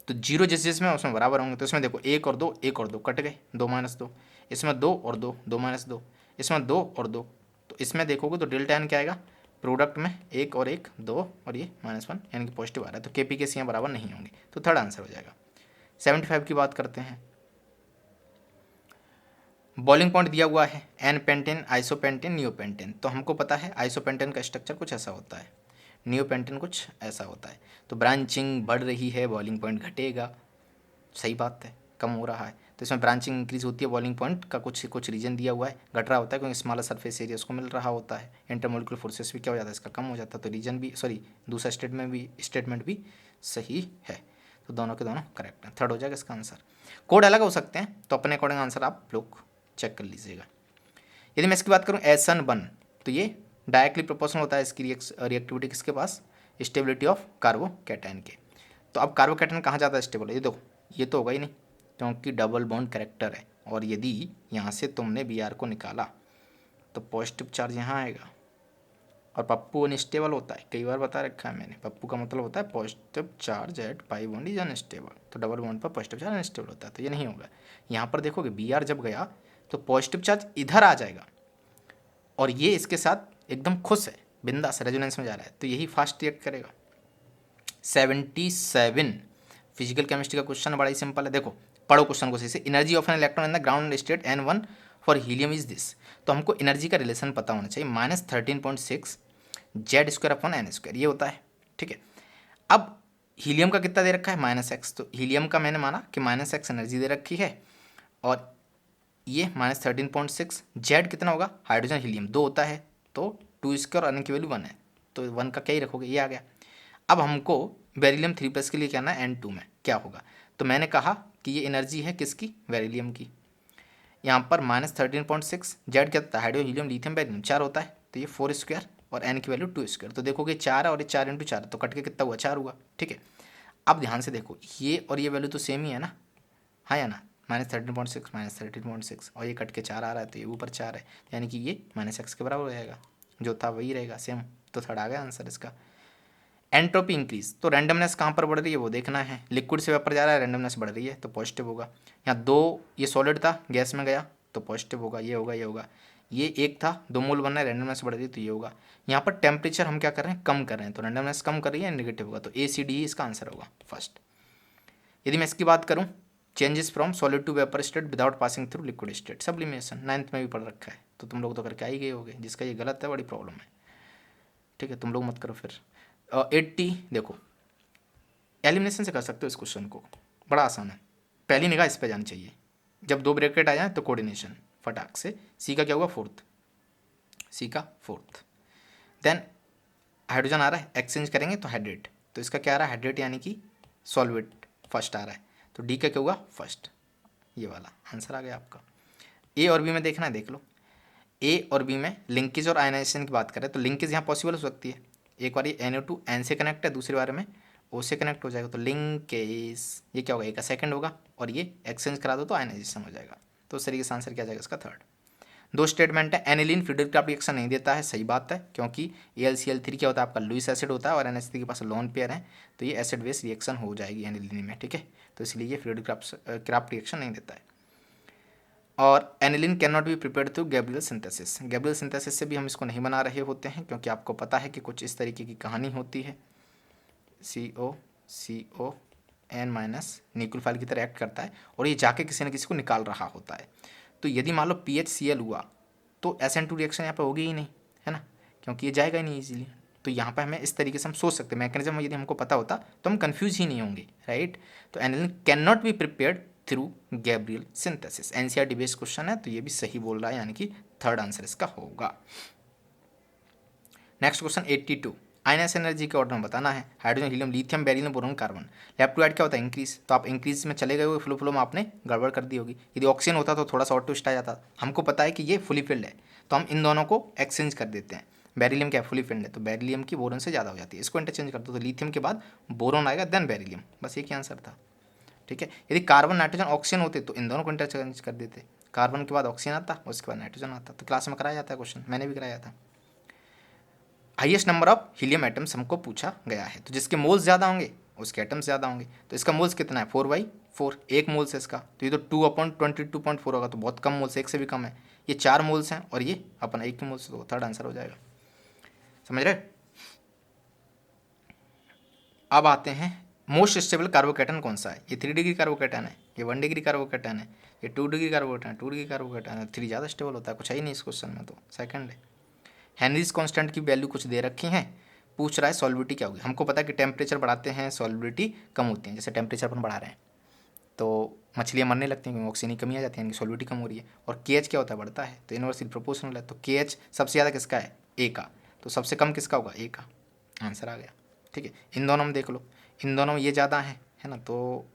तो जीरो जिसमें उसमें बराबर होंगे, तो इसमें देखो एक और दो कट गए, 2 - 2, इसमें 2 और 2, 2 - 2, इसमें 2 और 2, तो इसमें देखोगे तो डेल्टा एन क्या आएगा, प्रोडक्ट में 1 और 1 2 और ये -1, यानी कि पॉजिटिव आ रहा है। तो केपी के सी बराबर नहीं होंगे, तो थर्ड आंसर हो जाएगा। 75 की बात करते हैं। बॉइलिंग पॉइंट दिया हुआ है एन पेंटेन, आइसोपेंटेन, नियोपेंटेन। तो हमको पता है आइसोपेंटेन का स्ट्रक्चर कुछ ऐसा होता है, नियोपेंटेन कुछ ऐसा होता है। तो ब्रांचिंग बढ़ रही है, बॉइलिंग पॉइंट घटेगा, सही बात है, कम हो रहा है। तो इसमें ब्रांचिंग इंक्रीज होती है, बॉइलिंग पॉइंट का कुछ रीजन दिया हुआ है, घट रहा होता है क्योंकि स्मॉलर सरफेस एरिया उसको मिल रहा होता है। इंटरमोलिकुलर फोर्सेस भी क्या हो जाता है, इसका कम हो जाता है। तो रीजन भी दूसरा स्टेटमेंट भी सही है। तो दोनों के दोनों करेक्ट हैं, थर्ड हो जाएगा इसका आंसर। कोड अलग हो सकते हैं, तो अपने अकॉर्डिंग आंसर आप लोग चेक कर लीजिएगा। यदि मैं इसकी बात करूँ SN1, तो ये डायरेक्टली प्रोपोर्शनल होता है इसकी रिएक्टिविटी किसके पास, स्टेबिलिटी ऑफ कार्बोकैटायन के। तो अब कार्बोकैटायन कहाँ ज़्यादा स्टेबल है, ये देखो, ये तो होगा ही नहीं क्योंकि डबल बॉन्ड करेक्टर है, और यदि यहाँ से तुमने Br को निकाला तो पॉजिटिव चार्ज यहाँ आएगा। और पप्पू अनस्टेबल होता है, कई बार बता रखा है मैंने, पप्पू का मतलब होता है positive charge at pi bond is unstable. तो डबल बॉन्ड पर पॉजिटिव चार्ज अनस्टेबल होता है, तो ये नहीं होगा। यहाँ पर देखोगे Br जब गया तो पॉजिटिव चार्ज इधर आ जाएगा, और ये इसके साथ एकदम खुश है, बिंदास रेजोनेंस में जा रहा है, तो यही फास्ट रिएक्ट करेगा। 77 फिजिकल केमिस्ट्री का क्वेश्चन बड़ा ही सिंपल है, देखो पढ़ो क्वेश्चन को सही से। Energy of an electron in the ground state N1 for helium is this. तो हमको एनर्जी का रिलेशन पता होना चाहिए, -13.6 Z² अपॉन N², ये होता है। ठीक है, अब हीलियम का कितना दे रखा है, -x, तो हीलियम का मैंने माना कि -x एनर्जी दे रखी है, और ये -13.6, जेड कितना होगा, हाइड्रोजन हीलियम 2 होता है, तो 2² और N की वैल्यू 1 है, तो 1 का क्या ही रखोगे, ये आ गया। अब हमको बेरिलियम 3+ के लिए क्या ना N2 में क्या होगा, तो मैंने कहा कि ये एनर्जी है किसकी, बेरिलियम की। यहाँ पर -13.6, जेड क्या होता है, हाइड्रोजन हीलियम लिथियम बेरिलियम 4 होता है, तो ये 4² और N की वैल्यू 2², तो देखोगे 4 है और ये 4 × 4, तो कट के कितना हुआ, 4 हुआ। ठीक है, अब ध्यान से देखो, ये और ये वैल्यू तो सेम ही है ना, हाँ या ना, -13.6 -13.6, और ये कट के 4 आ रहा है, तो ये ऊपर 4 है, यानी कि ये -x के बराबर हो जाएगा, जो था वही रहेगा सेम। तो थर्ड आ गया आंसर इसका। एंट्रोपी इंक्रीज, तो रैंडमनेस कहाँ पर बढ़ रही है वो देखना है, लिक्विड से वेपर जा रहा है, रैंडमनेस बढ़ रही है, तो पॉजिटिव होगा। यहाँ 2 ये सॉलिड था, गैस में गया तो पॉजिटिव होगा, ये होगा, ये होगा। ये 1 था, 2 मोल बन रहा है, रैंडमनेस बढ़ रही है, तो ये होगा। यहाँ पर टेम्परेचर हम क्या कर रहे हैं, कम कर रहे हैं, तो रैंडमनेस कम कर रही है, नेगेटिव होगा, तो ACD ही इसका आंसर होगा फर्स्ट। यदि मैं इसकी बात करूँ, changes from solid to vapour state without passing through liquid state, sublimation 9th में भी पढ़ रखा है, तो तुम लोग तो करके आ ही गए होगे, जिसका ये गलत है बड़ी प्रॉब्लम है। ठीक है, तुम लोग मत करो फिर। 80 देखो, एलिमिनेशन से कर सकते हो इस क्वेश्चन को, बड़ा आसान है, पहली निगाह इस पे जानी चाहिए। जब 2 ब्रैकेट आ जाए तो कोऑर्डिनेशन फटाक से। सी का क्या हुआ, 4th, सी का 4th। देन हाइड्रोजन आ रहा है, एक्सचेंज करेंगे तो हाइड्रेट, तो इसका क्या आ रहा है हाइड्रेट यानी कि सॉल्वेट फर्स्ट आ रहा है, तो डी का क्या होगा फर्स्ट, ये वाला आंसर आ गया आपका। ए और बी में देखना है, देख लो ए और बी में लिंकेज और आयनाइजेशन की बात करें तो लिंकेज यहाँ पॉसिबल हो सकती है, एक बार ये NO2 N से कनेक्ट है, दूसरी बार में O से कनेक्ट हो जाएगा, तो लिंकेज ये क्या होगा ए का सेकंड होगा, और ये एक्सचेंज करा दो तो आयनाइजेशन हो जाएगा, तो उस तरीके से आंसर क्या जाएगा इसका थर्ड। दो स्टेटमेंट है, एनिलीन फ्रीडरक्राफ्ट रिएक्शन नहीं देता है, सही बात है, क्योंकि AlCl3 क्या होता है आपका लुईस एसिड होता है और NH3 के पास लोन पेयर है, तो ये एसिड बेस रिएक्शन हो जाएगी एनिलीन में, ठीक है, तो इसलिए ये फ्रीडरक्राफ्ट रिएक्शन नहीं देता है। और aniline can not be prepared through Gabriel synthesis, Gabriel synthesis से भी हम इसको नहीं बना रहे होते हैं, क्योंकि आपको पता है कि कुछ इस तरीके की कहानी होती है, COCON- न्यूक्लियोफाइल की तरह एक्ट करता है और ये जाके किसी न किसी को निकाल रहा होता है, तो यदि मान लो PHCl हुआ तो SN2 रिएक्शन यहाँ पर होगी ही नहीं, है ना, क्योंकि ये जाएगा ही नहीं इजीली, तो यहाँ पर हमें इस तरीके से हम सोच सकते हैं मैकेनिज्म, यदि हमको पता होता तो हम कंफ्यूज ही नहीं होंगे, राइट। तो aniline can not be prepared through Gabriel synthesis, NCERT based question है, तो ये भी सही बोल रहा है, यानी कि थर्ड आंसर इसका होगा। नेक्स्ट क्वेश्चन 82, आयनस एनर्जी के ऑर्डर में बताना है, hydrogen helium lithium beryllium boron carbon, left to right क्या होता है इंक्रीज, तो आप इंक्रीज में चले गए, फ्लो में आपने गड़बड़ कर दी होगी, यदि ऑक्सीजन होता तो थोड़ा सा और ट्विस्ट आ जाता, हमको पता है कि ये फुली फिल्ड है तो हम इन दोनों को एक्सचेंज कर देते हैं, बेरिलियम क्या फुली फिल्ड है तो बेरिलियम की बोरोन से ज़्यादा हो जाती है, इसको इंटरचेंज कर दो तो लिथियम के बाद बोरोन आएगा देन बेरिलियम, बस एक ही आंसर था, ठीक है। यदि कार्बन नाइट्रोजन ऑक्सीजन होते तो इन दोनों को इंटरचेंज कर देते, कार्बन के बाद ऑक्सीजन आता उसके बाद नाइट्रोजन आता, तो क्लास में कराया जाता है क्वेश्चन, मैंने भी कराया था। Highest number of helium atoms हमको पूछा गया है, तो जिसके मोल्स ज़्यादा होंगे उसके एटम्स ज़्यादा होंगे, तो इसका मोल्स कितना है 4/4, एक मोल्स है इसका, तो ये तो 2/22.4 होगा, तो बहुत कम मोल्स, एक से भी कम है, ये 4 मोल्स हैं और ये अपन 1 मोल्स, तो थर्ड आंसर हो जाएगा, समझ रहे। अब आते हैं मोस्ट स्टेबल कार्बोकैटन कौन सा है, ये 3 डिग्री कार्बोकैटन है, ये 1 डिग्री कार्बोकैटन है, ये 2 डिग्री कार्बोकैटन है, 2 डिग्री कार्बोकैटन है, 3 ज़्यादा स्टेबल होता है, कुछ है ही नहीं इस क्वेश्चन में, तो सेकंड है। हेनरीज कांस्टेंट की वैल्यू कुछ दे रखी हैं, पूछ रहा है सॉल्युबिलिटी क्या होगी, हमको पता है कि टेम्परेचर बढ़ाते हैं सॉल्युबिलिटी कम होती है, जैसे टेम्परेचर अपन बढ़ा रहे हैं तो मछलियाँ मरने लगती हैं क्योंकि ऑक्सीजन की कमी आ जाती है, यानी सॉल्युबिलिटी कम हो रही है, और KH क्या होता है बढ़ता है, तो इनवर्सली प्रोपोर्शनल है, तो KH सबसे ज़्यादा किसका है A का, तो सबसे कम किसका होगा A का, आंसर आ गया, ठीक है। इन दोनों में देख लो, इन दोनों में ये ज़्यादा है ना, तो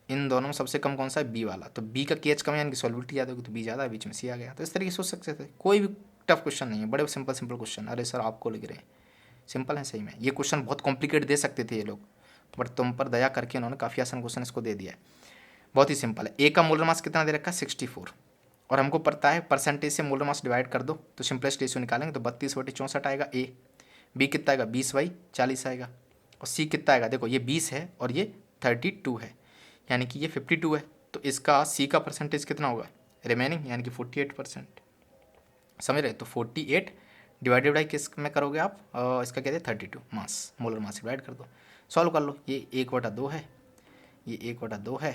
इन दोनों में सबसे कम कौन सा है B वाला, तो B का KH कम है यानी कि सॉल्युबिलिटी ज़्यादा होगी, तो B ज़्यादा है, बीच में C आ गया, तो इस तरीके से सोच सकते थे, कोई भी टफ क्वेश्चन नहीं है, बड़े सिंपल सिंपल क्वेश्चन, अरे सर आपको लिख रहे हैं सिंपल है, सही में ये क्वेश्चन बहुत कॉम्प्लिकेट दे सकते थे ये लोग, बट तुम पर दया करके उन्होंने काफ़ी आसान क्वेश्चन इसको दे दिया है, बहुत ही सिंपल है। A का मोलर मास कितना दे रखा है 64, और हमको पता है परसेंटेज से मोलर मास डिवाइड कर दो तो सिंपलेस्ट रेशियो निकालेंगे, तो 32/64 आएगा A, B कितना आएगा 20/40 आएगा, और C कितना आएगा, देखो ये 20 है और ये 32 है, यानी कि ये 52 है, तो इसका C का परसेंटेज कितना होगा रिमेनिंग, यानी कि 48%, समझ रहे, तो 48 डिवाइडेड बाई किस में करोगे आप, इसका कहते हैं 32 मास, मोलर मास डिवाइड कर दो, सॉल्व कर लो, ये 1/2 है, ये 1/2 है,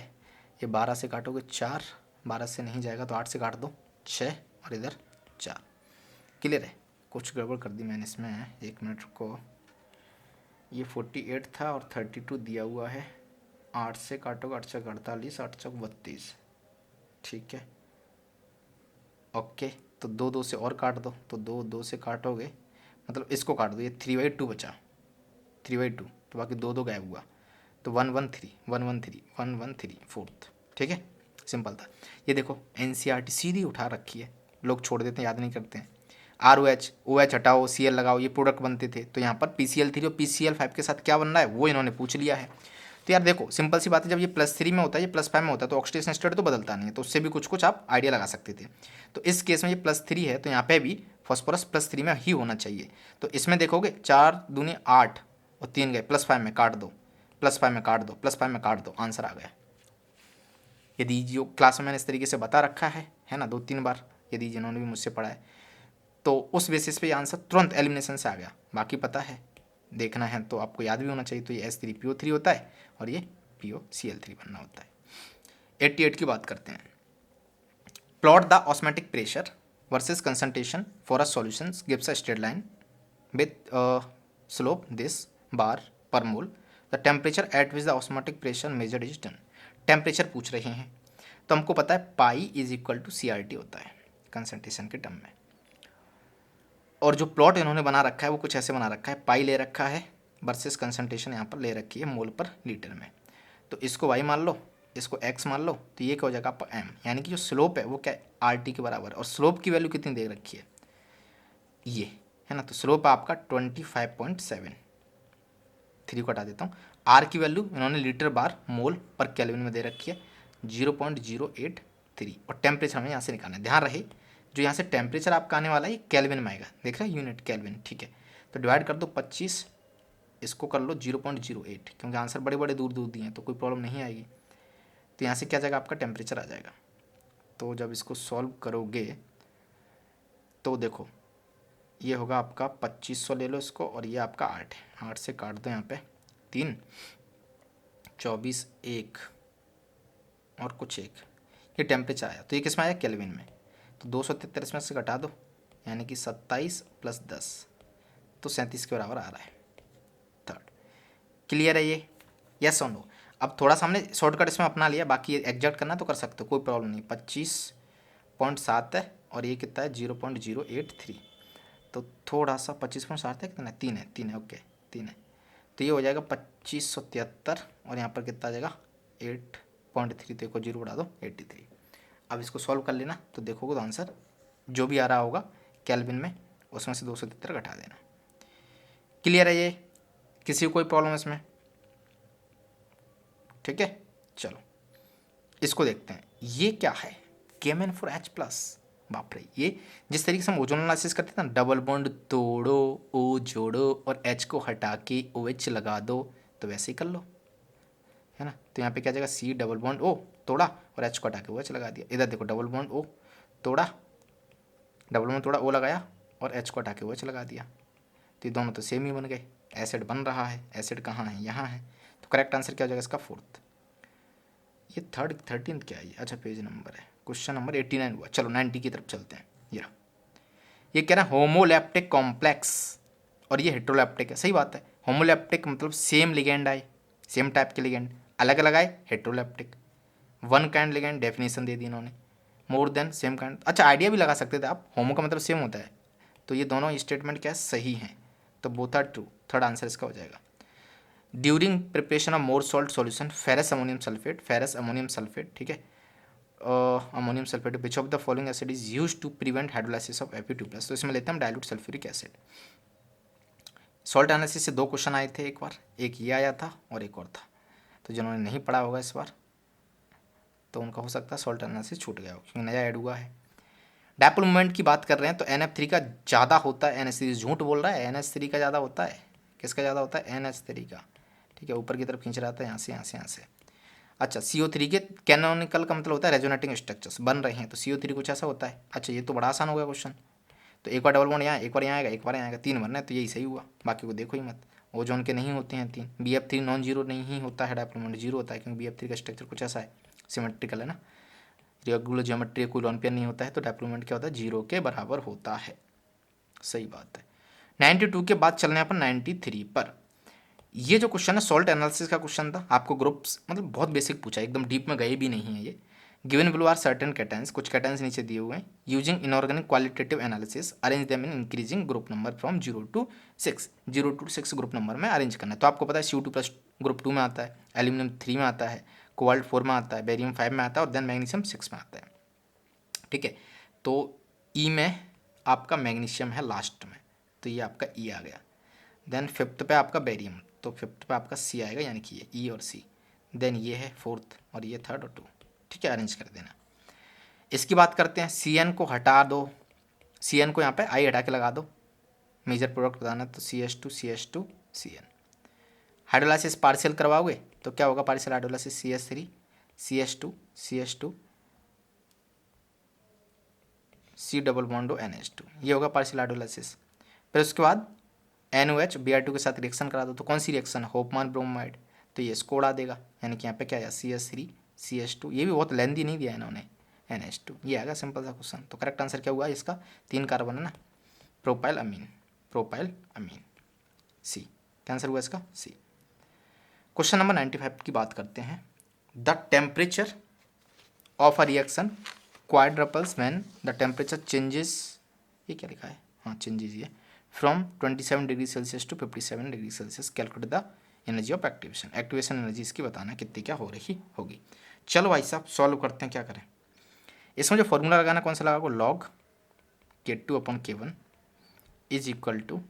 ये 12 से काटोगे 4, 12 से नहीं जाएगा तो 8 से काट दो 6, और इधर 4, क्लियर है, कुछ गड़बड़ कर दी मैंने इसमें, 1 मिनट को, ये 48 था और 32 दिया हुआ है, 8 से काटोगे 8 चौक 48, 8 चौक 32, ठीक है, ओके, तो 2 से और काट दो, तो 2 से काटोगे मतलब इसको काट दो, ये 3/2 बचा, 3/2, तो बाकी 2 गायब हुआ, तो 113 113 113 फोर्थ, ठीक है, सिंपल था। ये देखो NCERT सीधी उठा रखी है, लोग छोड़ देते हैं, याद नहीं करते हैं, ROH OH हटाओ Cl लगाओ, ये प्रोडक्ट बनते थे, तो यहाँ पर PCl3 और PCl5 के साथ क्या बन रहा है वो इन्होंने पूछ लिया है, तो यार देखो सिंपल सी बात है, जब ये +3 में होता है ये +5 में होता है तो ऑक्सीडेशन स्टेट तो बदलता नहीं है, तो उससे भी कुछ कुछ आप आइडिया लगा सकते थे, तो इस केस में ये +3 है तो यहाँ पे भी फॉस्फोरस +3 में ही होना चाहिए, तो इसमें देखोगे 4 दूनी 8 और 3 गए, +5 में काट दो, +5 में काट दो, +5 में काट दो, आंसर आ गया। यदि जो क्लास में मैंने इस तरीके से बता रखा है ना 2-3 बार, यदि जिन्होंने भी मुझसे पढ़ा है तो उस बेसिस पे ये आंसर तुरंत एलिमिनेशन से आ गया, बाकी पता है देखना है तो आपको याद भी होना चाहिए, तो ये H3PO3 होता है और ये POCl3 बनना होता है। 88 की बात करते हैं, plot the osmotic pressure versus concentration for a solution gives a straight line with slope this bar per mole, the temperature at which the osmotic pressure measured is done, temperature पूछ रहे हैं, तो हमको पता है पाई = CRT होता है concentration के टर्म में, और जो प्लॉट इन्होंने बना रखा है वो कुछ ऐसे बना रखा है, पाई ले रखा है वर्सेस कंसंट्रेशन यहाँ पर ले रखी है मोल पर लीटर में। तो इसको वाई मान लो, इसको एक्स मान लो, तो ये क्या हो जाएगा आपका एम, यानी कि जो स्लोप है वो क्या है आर टी के बराबर है। और स्लोप की वैल्यू कितनी दे रखी है ये, है ना, तो स्लोप आपका 25.7, 3 को हटा देता हूँ। आर की वैल्यू इन्होंने लीटर बार मोल पर केल्विन में दे रखी है 0.083। और टेम्परेचर हमें यहाँ से निकालना है, ध्यान रहे जो यहाँ से टेम्परेचर आपका आने वाला है ये केल्विन में आएगा, देख रहे हैं यूनिट केल्विन, ठीक है। तो डिवाइड कर दो 25, इसको कर लो 0.08, क्योंकि आंसर बड़े बड़े दूर दूर दिए हैं तो कोई प्रॉब्लम नहीं आएगी। तो यहाँ से क्या जाएगा आपका टेम्परेचर आ जाएगा। तो जब इसको सॉल्व करोगे तो देखो ये होगा आपका 2500 ले लो इसको, और ये आपका 8 है, 8 से काट दो यहाँ पे 3, 24, 1 और कुछ 1, ये टेम्परेचर आया। तो ये किस में आया केल्विन में, तो 273 में से घटा दो, यानी कि 27 + 10, तो 37 के बराबर आ रहा है। थर्ड क्लियर है ये, यस और नो। अब थोड़ा सा हमने शॉर्टकट इसमें अपना लिया, बाकी एग्जैक्ट करना तो कर सकते हो, कोई प्रॉब्लम नहीं। 25.7 है और ये कितना है 0.083, तो थोड़ा सा 25.7 है, कितना 3 है, 3 है, ओके 3 है। तो ये हो जाएगा 2573, और यहाँ पर कितना आ जाएगा 8.3, तो को 0 बढ़ा दो 83। अब इसको सॉल्व कर लेना तो देखोगे तो आंसर जो भी आ रहा होगा केल्विन में उसमें से 273 घटा देना। क्लियर है ये, किसी को कोई प्रॉब्लम है इसमें, ठीक है। चलो इसको देखते हैं, ये क्या है KMnO4H+, बाप रे। ये जिस तरीके से हम ओजोन एनालिसिस करते थे ना, डबल बॉन्ड तोड़ो, ओ जोड़ो और H को हटा के OH लगा दो, तो वैसे ही कर लो, है ना। तो यहाँ पे क्या जाएगा C डबल बॉन्ड O तोड़ा और H को हटा के OH लगा दिया। इधर देखो डबल बॉन्ड O तोड़ा, डबल बॉन्ड तोड़ा O लगाया और H को हटा के OH लगा दिया, तो ये दोनों तो सेम ही बन गए, एसिड बन रहा है। एसिड कहाँ है, यहाँ है, तो करेक्ट आंसर क्या हो जाएगा इसका 4th। ये 13 क्या है, अच्छा पेज नंबर है, क्वेश्चन नंबर 89 हुआ। चलो 90 की तरफ चलते हैं। ये कह रहा है होमोलैप्टिक कॉम्प्लेक्स और ये हेट्रोलैप्टिक है, सही बात है। होमोलैप्टिक मतलब सेम लिगेंड आए, सेम टाइप के लिगेंड, अलग अलग आए हेट्रोलैप्टिक। वन काइंड लिगेंड डेफिनेशन दे दी इन्होंने, मोर देन सेम काइंड। अच्छा आइडिया भी लगा सकते थे आप, होमो का मतलब सेम होता है, तो ये दोनों स्टेटमेंट क्या है सही हैं, तो both are true. Third answer इसका हो जाएगा। During preparation of Mohr salt solution ferrous ammonium sulphate, ferrous ammonium sulphate, ठीक है, ammonium sulphate, which of the following acid is use to prevent hydrolysis of Fe2+। तो इसमें लेते हैं हम dilute sulphuric acid. Salt analysis से 2 question आए थे, एक बार एक ये आया था और एक और था, तो जिन्होंने नहीं पढ़ा होगा इस बार तो उनका हो सकता है सॉल्ट एनालिसिस छूट गया हो, क्योंकि नया ऐड हुआ है। डायपोल मोमेंट की बात कर रहे हैं तो NF3 का ज़्यादा होता है, NH3 झूठ बोल रहा है, NH3 का ज़्यादा होता है। किसका ज़्यादा होता है, NH3 का, ठीक है, ऊपर की तरफ खींच रहा था यहाँ से यहाँ से यहाँ से। अच्छा CO3 के कैनोनिकल का मतलब होता है रेजोनेटिंग स्ट्रक्चर्स बन रहे हैं, तो CO3 कुछ ऐसा होता है। अच्छा ये तो बड़ा आसान हो गया क्वेश्चन, तो एक बार डबल बॉन्ड यहाँ, एक बार यहाँ आएगा, एक बार यहाँ आएगा, 3 बनना है, तो यही सही हुआ, बाकी को देखो ही मत। ओजोन के नहीं होते हैं 3, BF3 नॉन जीरो नहीं होता है, डायपोल मोमेंट 0 होता है, क्योंकि BF3 का स्ट्रक्चर कुछ ऐसा है, सिमेट्रिकल है ना, रेगुलर ज्योमेट्री कोई लॉन पेयर नहीं होता है, तो डायपोल मोमेंट क्या होता है 0 के बराबर होता है, सही बात है। 92 के बाद चलने अपन 93 पर। ये जो क्वेश्चन है सॉल्ट एनालिसिस का क्वेश्चन था, आपको ग्रुप्स मतलब बहुत बेसिक पूछा, एकदम डीप में गए भी नहीं है ये। Given below are certain cations, कुछ कैटायंस नीचे दिए हुए हैं। Using inorganic qualitative analysis arrange them in increasing group number from 0 to 6, 0 to 6 group number में अरेंज करना है। तो आपको पता है CO2+ ग्रुप 2 में आता है, एल्यूमिनियम 3 में आता है, कोबाल्ट 4 में आता है, बेरियम 5 में आता है और देन मैग्नीशियम 6 में आता है, ठीक है। तो ई में आपका मैग्नीशियम है लास्ट में, तो ये आपका ई आ गया। देन 5th पे आपका बेरियम, तो 5th पे आपका सी आएगा, यानी कि ये ई और सी। देन ये है 4th और ये 3rd और 2, ठीक है, अरेंज कर देना। इसकी बात करते हैं, CN को हटा दो, CN को यहाँ पे आई हटा के लगा दो, मेजर प्रोडक्ट बताना, तो CH2 CH2 CN। Hydrolysis partial करवाओगे तो क्या होगा, partial hydrolysis CH3 CH2 CH2 C double bond O NH2, ये होगा पार्शियल हाइड्रोलाइसिस। फिर उसके बाद NOH Br2 के साथ रिएक्शन करा दो, तो कौन सी रिएक्शन, होपमान ब्रोमाइड, तो ये इसको उड़ा देगा, यानी कि यहाँ पे क्या आया CH3 CH2, ये भी बहुत लेंदी नहीं दिया इन्होंने, NH2, ये आएगा सिंपल सा क्वेश्चन। तो करेक्ट आंसर क्या हुआ इसका, 3 कार्बन है ना, प्रोपाइल अमीन C, क्या आंसर हुआ इसका C। क्वेश्चन नंबर 95 की बात करते हैं। The temperature of a reaction quadruples when the temperature changes, ये क्या लिखा है, हाँ चेंजेस ये from 27 degree Celsius to 57 degree Celsius calculate the energy of activation. Activation energy इसकी बताना कितनी क्या हो रही होगी। चलो भाई साहब सॉल्व करते हैं, क्या करें। इसमें जो फॉर्मूला लगाना कौन सा लगाओ, log K2/K1 is equal to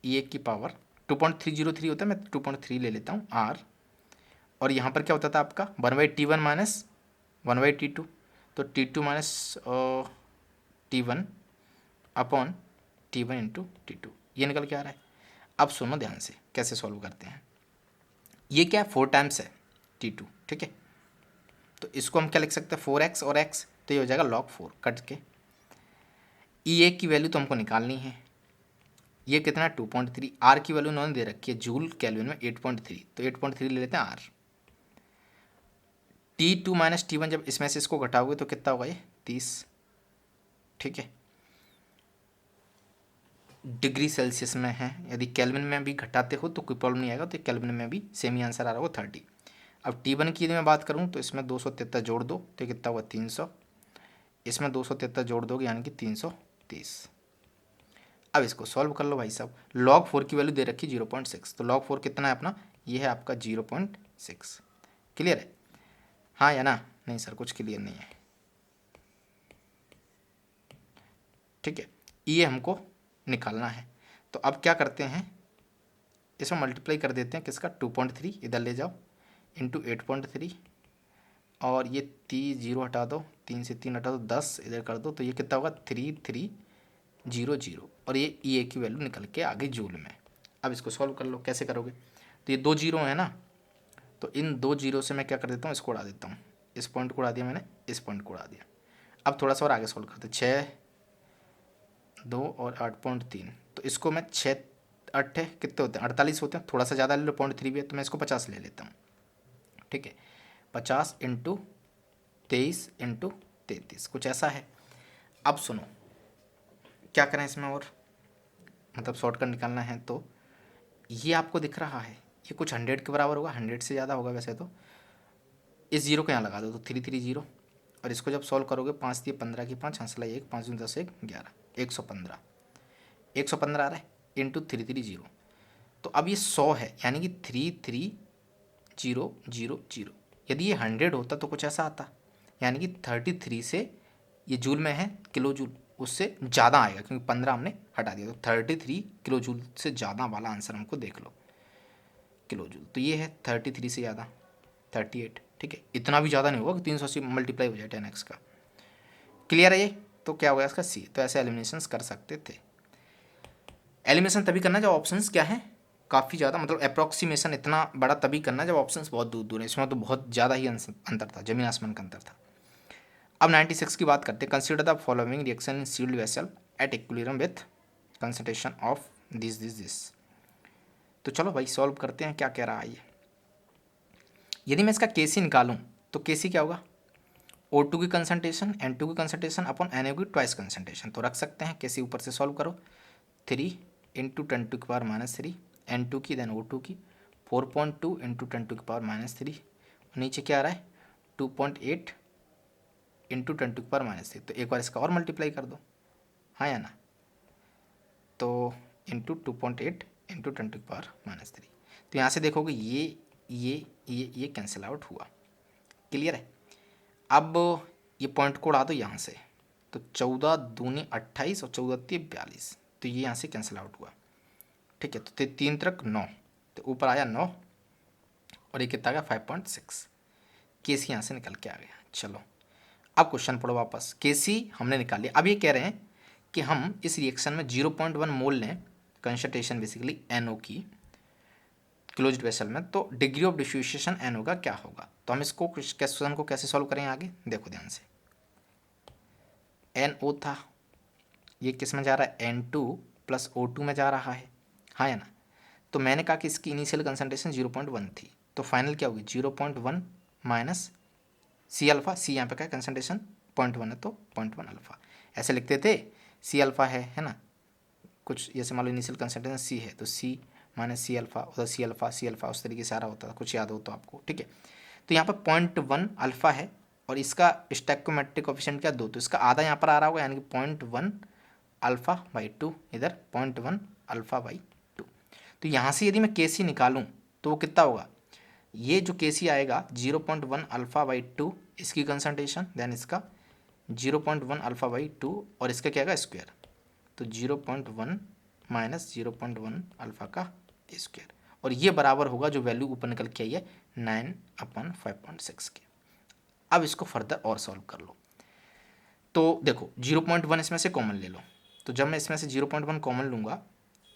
E की पावर 2.303 होता है, मैं 2.3 ले लेता हूँ R, और यहाँ पर क्या होता था आपका 1/T1 माइनस 1/T2, तो T2 minus T1 upon T1 into T2, ये निकल के आ रहा है। अब सुनो ध्यान से कैसे सॉल्व करते हैं। ये क्या है 4 टाइम्स है T2, ठीक है, तो इसको हम क्या लिख सकते हैं 4x और x, तो ये हो जाएगा log 4 कट के। E की वैल्यू तो हमको निकालनी है, ये कितना 2.3, R की वैल्यू उन्होंने दे रखी है जूल केल्विन में 8.3, तो 8.3 ले लेते हैं R। T2 माइनस T1 जब इसमें से इसको घटाओगे तो कितना होगा ये 30, ठीक है, डिग्री सेल्सियस में है। यदि केल्विन में भी घटाते हो तो कोई प्रॉब्लम नहीं आएगा, तो केल्विन में भी सेम ही आंसर आ रहा होगा 30। अब T1 की यदि मैं बात करूँ तो इसमें 273 जोड़ दो तो कितना हुआ 300, इसमें 273 जोड़ दोगे यानी कि 330। अब इसको सॉल्व कर लो भाई साहब। log 4 की वैल्यू दे रखी 0.6, तो log 4 कितना है अपना, ये है आपका 0.6। क्लियर है, हाँ या ना, नहीं सर कुछ क्लियर नहीं है, ठीक है, ये हमको निकालना है। तो अब क्या करते हैं, इसमें मल्टीप्लाई कर देते हैं किसका 2.3 इधर ले जाओ इंटू 8.3, और ये 0 हटा दो, 3 से 3 हटा दो, 10 इधर कर दो, तो ये कितना होगा 3300, और ये E की वैल्यू निकल के आ गई जूल में। अब इसको सॉल्व कर लो, कैसे करोगे, तो ये 2 जीरो है ना, तो इन 2 जीरो से मैं क्या कर देता हूँ, इसको उड़ा देता हूँ, इस पॉइंट को उड़ा दिया मैंने, इस पॉइंट को उड़ा दिया। अब थोड़ा सा और आगे सॉल्व करते, 6 2 और 8.3, तो इसको मैं 6 8 है कितने होते हैं 48 होते हैं, थोड़ा सा ज़्यादा ले लो 0.3 भी है, तो मैं इसको 50 ले लेता हूँ, ठीक है, 50 इंटू 23 इंटू 33 कुछ ऐसा है। अब सुनो क्या करें इसमें, और मतलब शॉर्टकट निकालना है, तो ये आपको दिख रहा है ये कुछ 100 के बराबर होगा, 100 से ज़्यादा होगा वैसे तो। इस जीरो को यहाँ लगा दो तो 330, और इसको जब सॉल्व करोगे 5 दिए 15 की 5 हंसला 1 5 10 1 11 115 115 आ रहा है इंटू 330, तो अब ये 100 है यानी कि 33000। यदि ये 100 होता तो कुछ ऐसा आता, यानी कि 33 से ये जूल में है किलो जूल, उससे ज़्यादा आएगा क्योंकि 15 हमने हटा दिया, तो 33 किलो जूल से ज़्यादा वाला आंसर हमको देख लो किलो जूल, तो ये है 33 से ज़्यादा 38, ठीक है, इतना भी ज़्यादा नहीं होगा कि 380 मल्टीप्लाई हो जाए 10x का। क्लियर है ये, तो क्या होगा इसका C। तो ऐसे एलिमिनेशन कर सकते थे। एलिमिनेशन तभी करना जब ऑप्शंस क्या है काफ़ी ज़्यादा, मतलब अप्रॉक्सीमेशन इतना बड़ा तभी करना जब ऑप्शंस बहुत दूर दूर है, इसमें तो बहुत ज़्यादा ही अंतर था, जमीन आसमान का अंतर था। अब 96 की बात करते हैं, consider the following reaction in sealed vessel at equilibrium with concentration of this. तो चलो भाई सॉल्व करते हैं, क्या कह रहा है ये। यदि मैं इसका केसी निकालूं तो केसी क्या होगा, O2 की कंसंट्रेशन N2 की कंसंट्रेशन अपॉन NA की ट्वाइस कंसंट्रेशन, तो रख सकते हैं केसी ऊपर से सॉल्व करो 3 इंटू 10⁻³ N2 की देन O2 की 4.2 इंटू 10⁻³ और नीचे क्या आ रहा है 2.8 इंटू 10⁻³, तो एक बार इसका और मल्टीप्लाई कर दो, हाँ या ना, तो इंटू 2.8 इंटू 10⁻³, तो यहाँ से देखोगे ये कैंसिल आउट हुआ। क्लियर है, अब ये पॉइंट को उड़ा दो यहाँ से, तो 14 दूनी 28 और 14 42, तो ये यहाँ से कैंसिल आउट हुआ, ठीक है, तो 3 तक 9, तो ऊपर आया 9 और ये कितना आ गया 5.6, केसी यहाँ से निकल के आ गया। चलो अब क्वेश्चन पढ़ो वापस, केसी हमने निकाल लिया। अब ये कह रहे हैं कि हम इस रिएक्शन में 0.1 मोल लें कंसंट्रेशन बेसिकली NO की क्लोज्ड वेसल में, तो डिग्री ऑफ डिफ्यूशन NO का क्या होगा। तो हम इसको क्वेश्चन को कैसे सॉल्व करें आगे देखो ध्यान से, NO था, ये किस में जा रहा है N2 प्लस O2 में जा रहा है, हाँ या ना, तो मैंने कहा कि इसकी इनिशियल कंसंट्रेशन 0.1 थी, तो फाइनल क्या होगी 0.1 माइनस C अल्फ़ा, C यहाँ पे क्या कंसंट्रेशन 0.1 है तो 0.1 अल्फ़ा, ऐसे लिखते थे, C अल्फ़ा है ना, कुछ जैसे मान लो इनिशियल कंसंट्रेशन C है तो C माइनस C अल्फ़ा, उधर C अल्फ़ा उस तरीके से आ रहा होता था, कुछ याद हो तो आपको, ठीक है। तो यहाँ पर 0.1 अल्फ़ा है और इसका स्टैक्योमेट्रिक कोफिशिएंट क्या 2, तो इसका आधा यहाँ पर आ रहा होगा यानी कि 0.1 अल्फ़ा बाई टू, इधर 0.1 अल्फ़ा बाई टू। तो यहाँ से यदि मैं के सी निकालूँ तो वो कितना होगा, ये जो के सी आएगा 0.1 अल्फ़ा बाई टू इसकी कंसंट्रेशन, देन इसका 0.1 अल्फ़ा बाई टू और इसका क्या आएगा स्क्वायर, तो 0.1 माइनस 0.1 अल्फ़ा का स्क्वायर, और ये बराबर होगा जो वैल्यू ऊपर निकल के आई है 9/5.6 के। अब इसको फर्दर और सॉल्व कर लो। तो देखो 0.1 इसमें से कॉमन ले लो, तो जब मैं इसमें से 0.1 कॉमन लूँगा,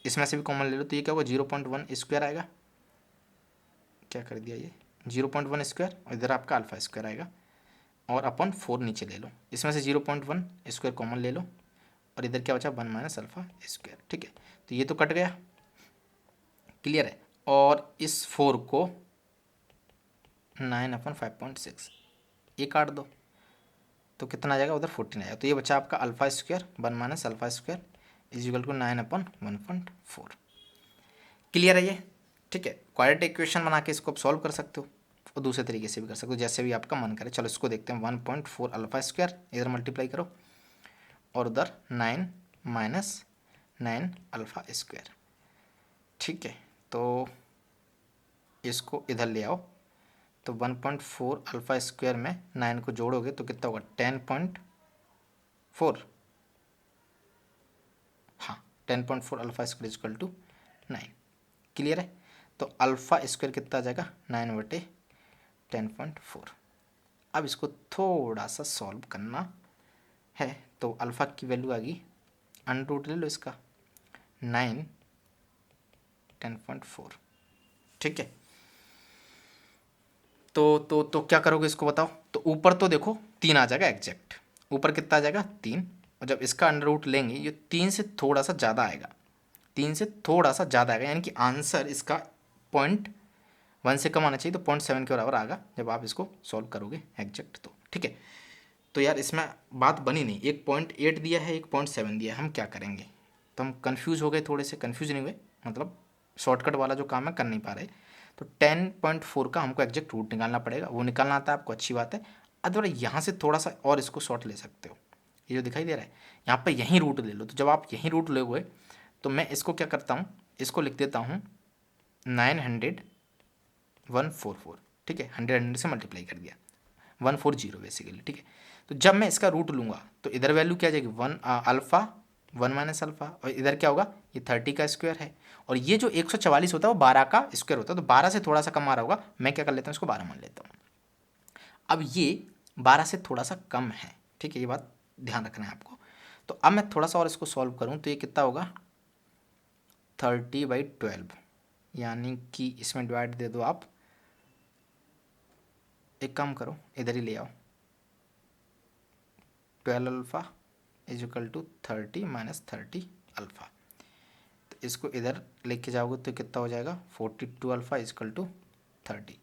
इसमें से भी कॉमन ले लो, तो ये क्या होगा 0.1 स्क्वायर आएगा, क्या कर दिया ये 0.1 स्क्वायर, और इधर आपका अल्फ़ा स्क्वायर आएगा, और अपन 4 नीचे ले लो, इसमें से 0.1 स्क्वायर कॉमन ले लो, और इधर क्या बचा 1 माइनस अल्फ़ा स्क्वायर। ठीक है, तो ये तो कट गया, क्लियर है। और इस 4 को 9/5.6 ये काट दो, तो कितना आ जाएगा उधर 14 आएगा, तो ये बचा आपका alpha square 1 minus alpha square is equal to 9/1.4। Clear है ये, ठीक है। क्वाड्रेटिक इक्वेशन बना के इसको आप सॉल्व कर सकते हो, और दूसरे तरीके से भी कर सकते हो, जैसे भी आपका मन करे। चलो इसको देखते हैं, 1.4 अल्फ़ा स्क्वायर इधर मल्टीप्लाई करो, और उधर 9 माइनस 9 अल्फ़ा स्क्वायर। ठीक है, तो इसको इधर ले आओ, तो 1.4 अल्फ़ा स्क्वायर में 9 को जोड़ोगे तो कितना होगा 10.4, हाँ 10.4 alpha square equal to 9। Clear है, तो अल्फ़ा स्क्वायर कितना आ जाएगा 9/10.4। अब इसको थोड़ा सा सॉल्व करना है, तो अल्फ़ा की वैल्यू आ गई, अंडर रूट ले लो इसका 9 10.4। ठीक है, तो क्या करोगे इसको बताओ। तो ऊपर तो देखो 3 आ जाएगा एग्जैक्ट, ऊपर कितना आ जाएगा 3, और जब इसका अंडर रूट लेंगे ये 3 से थोड़ा सा ज़्यादा आएगा, 3 से थोड़ा सा ज़्यादा आएगा, यानी कि आंसर इसका 0.1 से कम आना चाहिए, तो 0.7 के बराबर आएगा जब आप इसको सॉल्व करोगे एग्जैक्ट तो। ठीक है, तो यार इसमें बात बनी नहीं, एक 0.8 दिया है, एक 0.7 दिया है, हम क्या करेंगे। तो हम कन्फ्यूज़ हो गए, थोड़े से कन्फ्यूज नहीं हुए, मतलब शॉर्टकट वाला जो काम है कर नहीं पा रहे। तो 10.4 का हमको एग्जैक्ट रूट निकालना पड़ेगा, वो निकालना आता है आपको, अच्छी बात है। अथवा यहाँ से थोड़ा सा और इसको शॉर्ट ले सकते हो, ये जो दिखाई दे रहा है यहाँ पर यहीं रूट ले लो। तो जब आप यहीं रूट लोगे तो मैं इसको क्या करता हूँ, इसको लिख देता हूँ 900,144। ठीक है, 100 से मल्टीप्लाई कर दिया, 140 बेसिकली। ठीक है, तो जब मैं इसका रूट लूँगा तो इधर वैल्यू क्या आ जाएगी 1 अल्फ़ा 1 माइनस अल्फ़ा, और इधर क्या होगा ये 30 का स्क्वायर है, और ये जो 144 होता है वो 12 का स्क्वायर होता है, तो 12 से थोड़ा सा कम आ रहा होगा, मैं क्या कर लेता हूँ इसको 12 मान लेता हूँ। अब ये 12 से थोड़ा सा कम है, ठीक है, ये बात ध्यान रखना है आपको। तो अब मैं थोड़ा सा और इसको सॉल्व करूँ तो ये कितना होगा 30/12, यानी कि इसमें डिवाइड दे दो आप, एक काम करो इधर ही ले आओ, 12 alpha is equal to 30 minus 30 alpha, तो इसको इधर लेके जाओगे तो कितना हो जाएगा 42 अल्फ़ा इज इक्वल टू 30। तो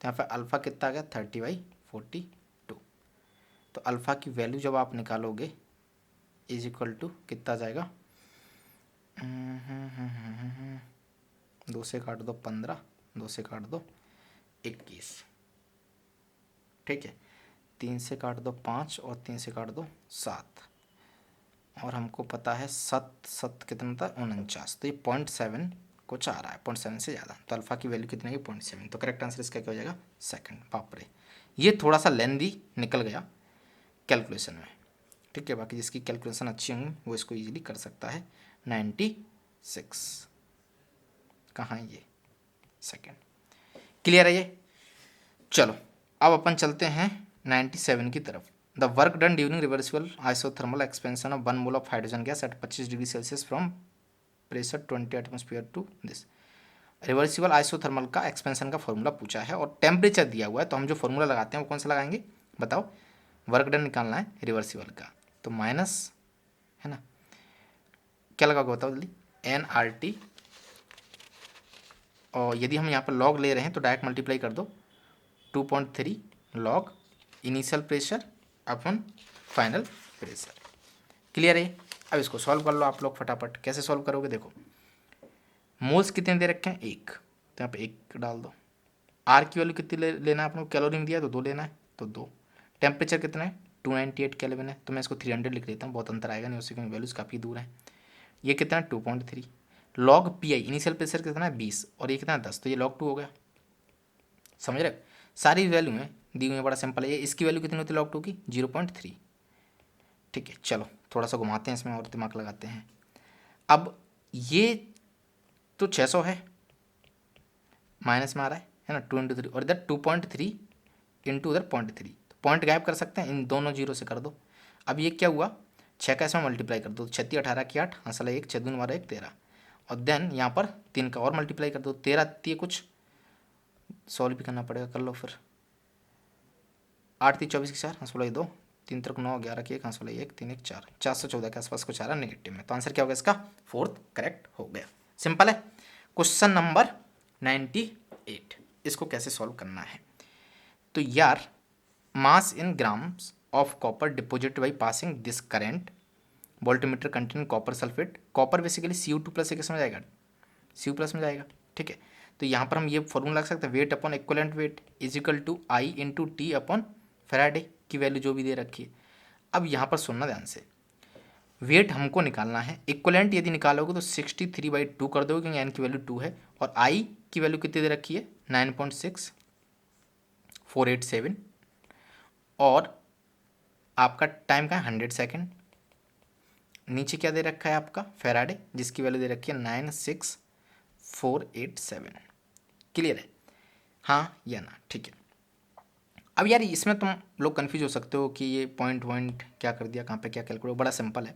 यहाँ पर अल्फ़ा कितना आ गया 30/42। तो अल्फ़ा की वैल्यू जब आप निकालोगे इज इक्वल टू कितना आ जाएगा, 2 से काट दो 15, 2 से काट दो 21। ठीक है, 3 से काट दो 5, और 3 से काट दो 7, और हमको पता है 7 कितना था 49, तो ये 0.7 को चाह रहा है, 0.7 से ज़्यादा, तो अल्फ़ा की वैल्यू कितनी है 0.7, तो करेक्ट आंसर इसका क्या हो जाएगा सेकंड। बाप रे, ये थोड़ा सा लेंदी निकल गया कैलकुलेशन में। ठीक है, बाकी जिसकी कैलकुलेशन अच्छी होंगी वो इसको ईजिली कर सकता है। 96 कहाँ है ये सेकंड। क्लियर है ये, चलो अब अपन चलते हैं 97 की तरफ। The work done during reversible isothermal expansion of 1 mole of hydrogen gas at 25 degree Celsius from pressure 20 atmosphere to this. Reversible isothermal का एक्सपेंशन का फॉर्मूला पूछा है और टेम्परेचर दिया हुआ है, तो हम जो फॉर्मूला लगाते हैं वो कौन सा लगाएंगे बताओ। वर्क डन निकालना है रिवर्सिबल का, तो माइनस है ना, क्या लगाओगे बताओ जल्दी, NRT, और यदि हम यहाँ पर लॉग ले रहे हैं तो डायरेक्ट मल्टीप्लाई कर दो 2.3 लॉग इनिशियल प्रेशर अपन फाइनल प्रेशर। क्लियर है, अब इसको सॉल्व कर लो आप लोग फटाफट। कैसे सॉल्व करोगे देखो, मोल्स कितने दे रखे हैं 1, तो यहाँ पे 1 डाल दो। आर की वैल्यू कितनी लेना है अपने को, कैलोरी में दिया है तो 2 लेना है, तो 2। टेम्परेचर कितना है 298 केल्विन है, तो मैं इसको 300 लिख लेता हूँ, बहुत अंतर आएगा नहीं उससे क्योंकि वैल्यूज़ काफ़ी दूर है। ये कितना है 2.3। Log P I initial pressure कितना है 20 और ये कितना है 10, तो ये log 2 हो गया। समझ रहे, सारी वैल्यू है दी हुई है, बड़ा सिंपल है। इसकी वैल्यू कितनी होती है log 2 की 0.3। ठीक है, चलो थोड़ा सा घुमाते हैं इसमें और दिमाग लगाते हैं। अब ये तो 600 है, माइनस में आ रहा है ना, 2 इंटू 3, और इधर 2.3 इंटू उधर 0.3, तो पॉइंट गायब कर सकते हैं, इन दोनों जीरो से कर दो। अब ये क्या हुआ, 6 का इसमें मल्टीप्लाई कर दो, 36 18 की 8, हाँ साला 1 6 दून 12 1 13, और देन यहाँ पर 3 का और मल्टीप्लाई कर दो, 13 आती है, कुछ सॉल्व भी करना पड़ेगा, कर लो फिर। 8 3 24 की 4, हाँ 16 2, 3 3 9 11 की 1, हाँ 16 1 3 1 4, 414 के आसपास कुछ आ रहा नेगेटिव में, तो आंसर क्या होगा इसका, फोर्थ करेक्ट हो गया। सिंपल है। क्वेश्चन नंबर 98, इसको कैसे सॉल्व करना है, तो यार mass in grams of copper deposit by passing this current voltmeter contain copper sulphate. Copper basically Cu2+ से किस में जाएगा, Cu+ में जाएगा। ठीक है, तो यहाँ पर हम ये फॉर्मूला लगा सकते हैं, weight upon equivalent weight is equal to I into T upon Faraday की वैल्यू जो भी दे रखी है। अब यहाँ पर सुनना ध्यान से, वेट हमको निकालना है, इक्वलेंट यदि निकालोगे तो 63/2 कर दोगे क्योंकि एन की वैल्यू 2 है, और आई की वैल्यू कितनी दे रखी है 9.6487, और आपका टाइम का 100 सेकेंड। नीचे क्या दे रखा है आपका फैराडे, जिसकी वैल्यू दे रखी है 96487। क्लियर है, हाँ या ना, ठीक है। अब यार इसमें तुम लोग कन्फ्यूज हो सकते हो कि ये पॉइंट वॉइंट क्या कर दिया, कहाँ पे क्या कैलकुलेट, बड़ा सिंपल है।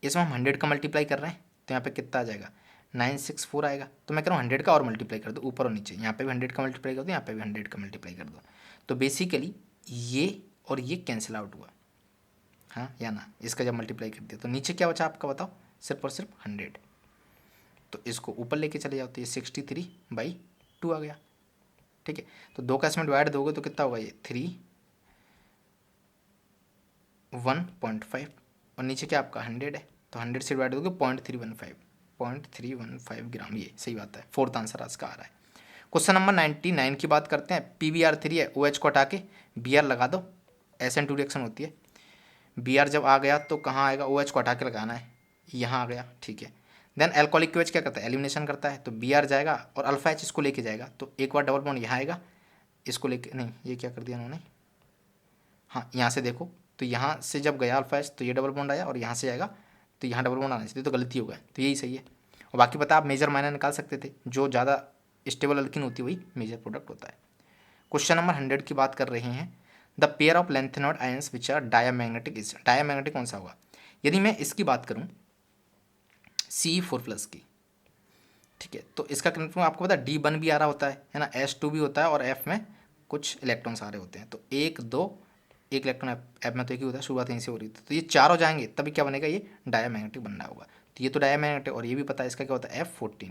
इसमें हम 100 का मल्टीप्लाई कर रहे हैं, तो यहाँ पे कितना आ जाएगा 964 आएगा, तो मैं कह रहा हूँ 100 का और मल्टीप्लाई कर दो ऊपर और नीचे, यहाँ पे भी 100 का मल्टीप्लाई कर दो, यहाँ पे भी 100 का मल्टीप्लाई कर दो, तो बेसिकली ये और ये कैंसिल आउट हुआ, हाँ या ना। इसका जब मल्टीप्लाई कर दिया तो नीचे क्या बचा आपका बताओ, सिर्फ और सिर्फ 100, तो इसको ऊपर लेके चले जाओ, तो ये 63/2 आ गया। ठीक है, तो 2 का इसमें डिवाइड दोगे तो कितना होगा, ये 1.5, और नीचे क्या आपका 100 है, तो 100 से डिवाइड दोगे 0.315 ग्राम, ये सही बात है, फोर्थ आंसर आज का आ रहा है। क्वेश्चन नंबर 99 की बात करते हैं। PbR3 है, OH को हटा के Br लगा दो, SN2 रिएक्शन होती है। Br जब आ गया तो कहाँ आएगा, OH को हटा के लगाना है, यहाँ आ गया। ठीक है, देन एल्कोहलिक OH क्या करता है, एलिमिनेशन करता है, तो Br जाएगा और अल्फा H इसको लेके जाएगा, तो एक बार डबल बॉन्ड यहाँ आएगा, इसको लेके नहीं, ये क्या कर दिया उन्होंने, हाँ यहाँ से देखो, तो यहाँ से जब गया अल्फा H तो ये डबल बॉन्ड आया, और यहाँ से आएगा तो यहाँ डबल बॉन्ड आना चाहिए, तो गलती हो गया, तो यही सही है। और बाकी पता आप मेजर माइनर निकाल सकते थे, जो ज़्यादा स्टेबल अल्किन होती है वही मेजर प्रोडक्ट होता है। क्वेश्चन नंबर 100 की बात कर रहे हैं। The pair of lanthanoid ions which are diamagnetic is, diamagnetic कौन सा होगा, यदि मैं इसकी बात करूँ Ce4+ की, ठीक है, तो इसका कंफर्म आपको पता है D1 भी आ रहा होता है ना, S2 भी होता है, और F में कुछ इलेक्ट्रॉन्स आ रहे होते हैं, तो 1 2 एक इलेक्ट्रॉन F में तो एक ही होता है, शुरुआत यहीं से हो रही थी, तो ये चारों जाएंगे तभी क्या बनेगा, ये डायामैग्नेटिक बनना होगा। तो ये तो डायामैग्नेटिक, और ये भी पता है इसका क्या होता है F14,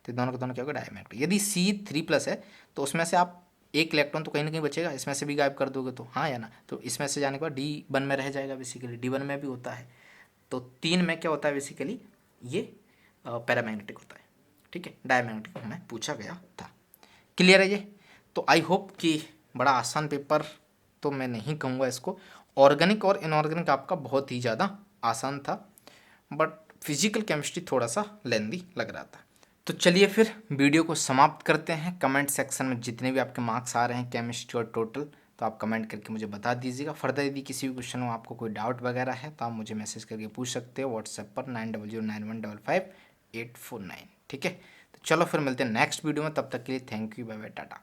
तो दोनों का दोनों क्या होगा डायामैग्नेटिक। यदि C3+ है तो उसमें से आप एक इलेक्ट्रॉन तो कहीं ना कहीं बचेगा, इसमें से भी गायब कर दोगे तो, हाँ या ना, तो इसमें से जाने के बाद D1 में रह जाएगा, बेसिकली D1 में भी होता है, तो 3 में क्या होता है बेसिकली ये पैरामैग्नेटिक होता है। ठीक है, डायमैग्नेटिक हमें पूछा गया था। क्लियर है ये, तो आई होप कि बड़ा आसान पेपर तो मैं नहीं कहूँगा इसको, ऑर्गेनिक और इनऑर्गेनिक आपका बहुत ही ज़्यादा आसान था, बट फिजिकल केमिस्ट्री थोड़ा सा लेंदी लग रहा था। तो चलिए फिर वीडियो को समाप्त करते हैं। कमेंट सेक्शन में जितने भी आपके मार्क्स आ रहे हैं केमिस्ट्री और टोटल, तो आप कमेंट करके मुझे बता दीजिएगा। फर्दर यदि किसी भी क्वेश्चन में आपको कोई डाउट वगैरह है तो आप मुझे मैसेज करके पूछ सकते हो व्हाट्सएप पर 9009155849। ठीक है, तो चलो फिर मिलते हैं नेक्स्ट वीडियो में, तब तक के लिए thank you, bye bye, Tata.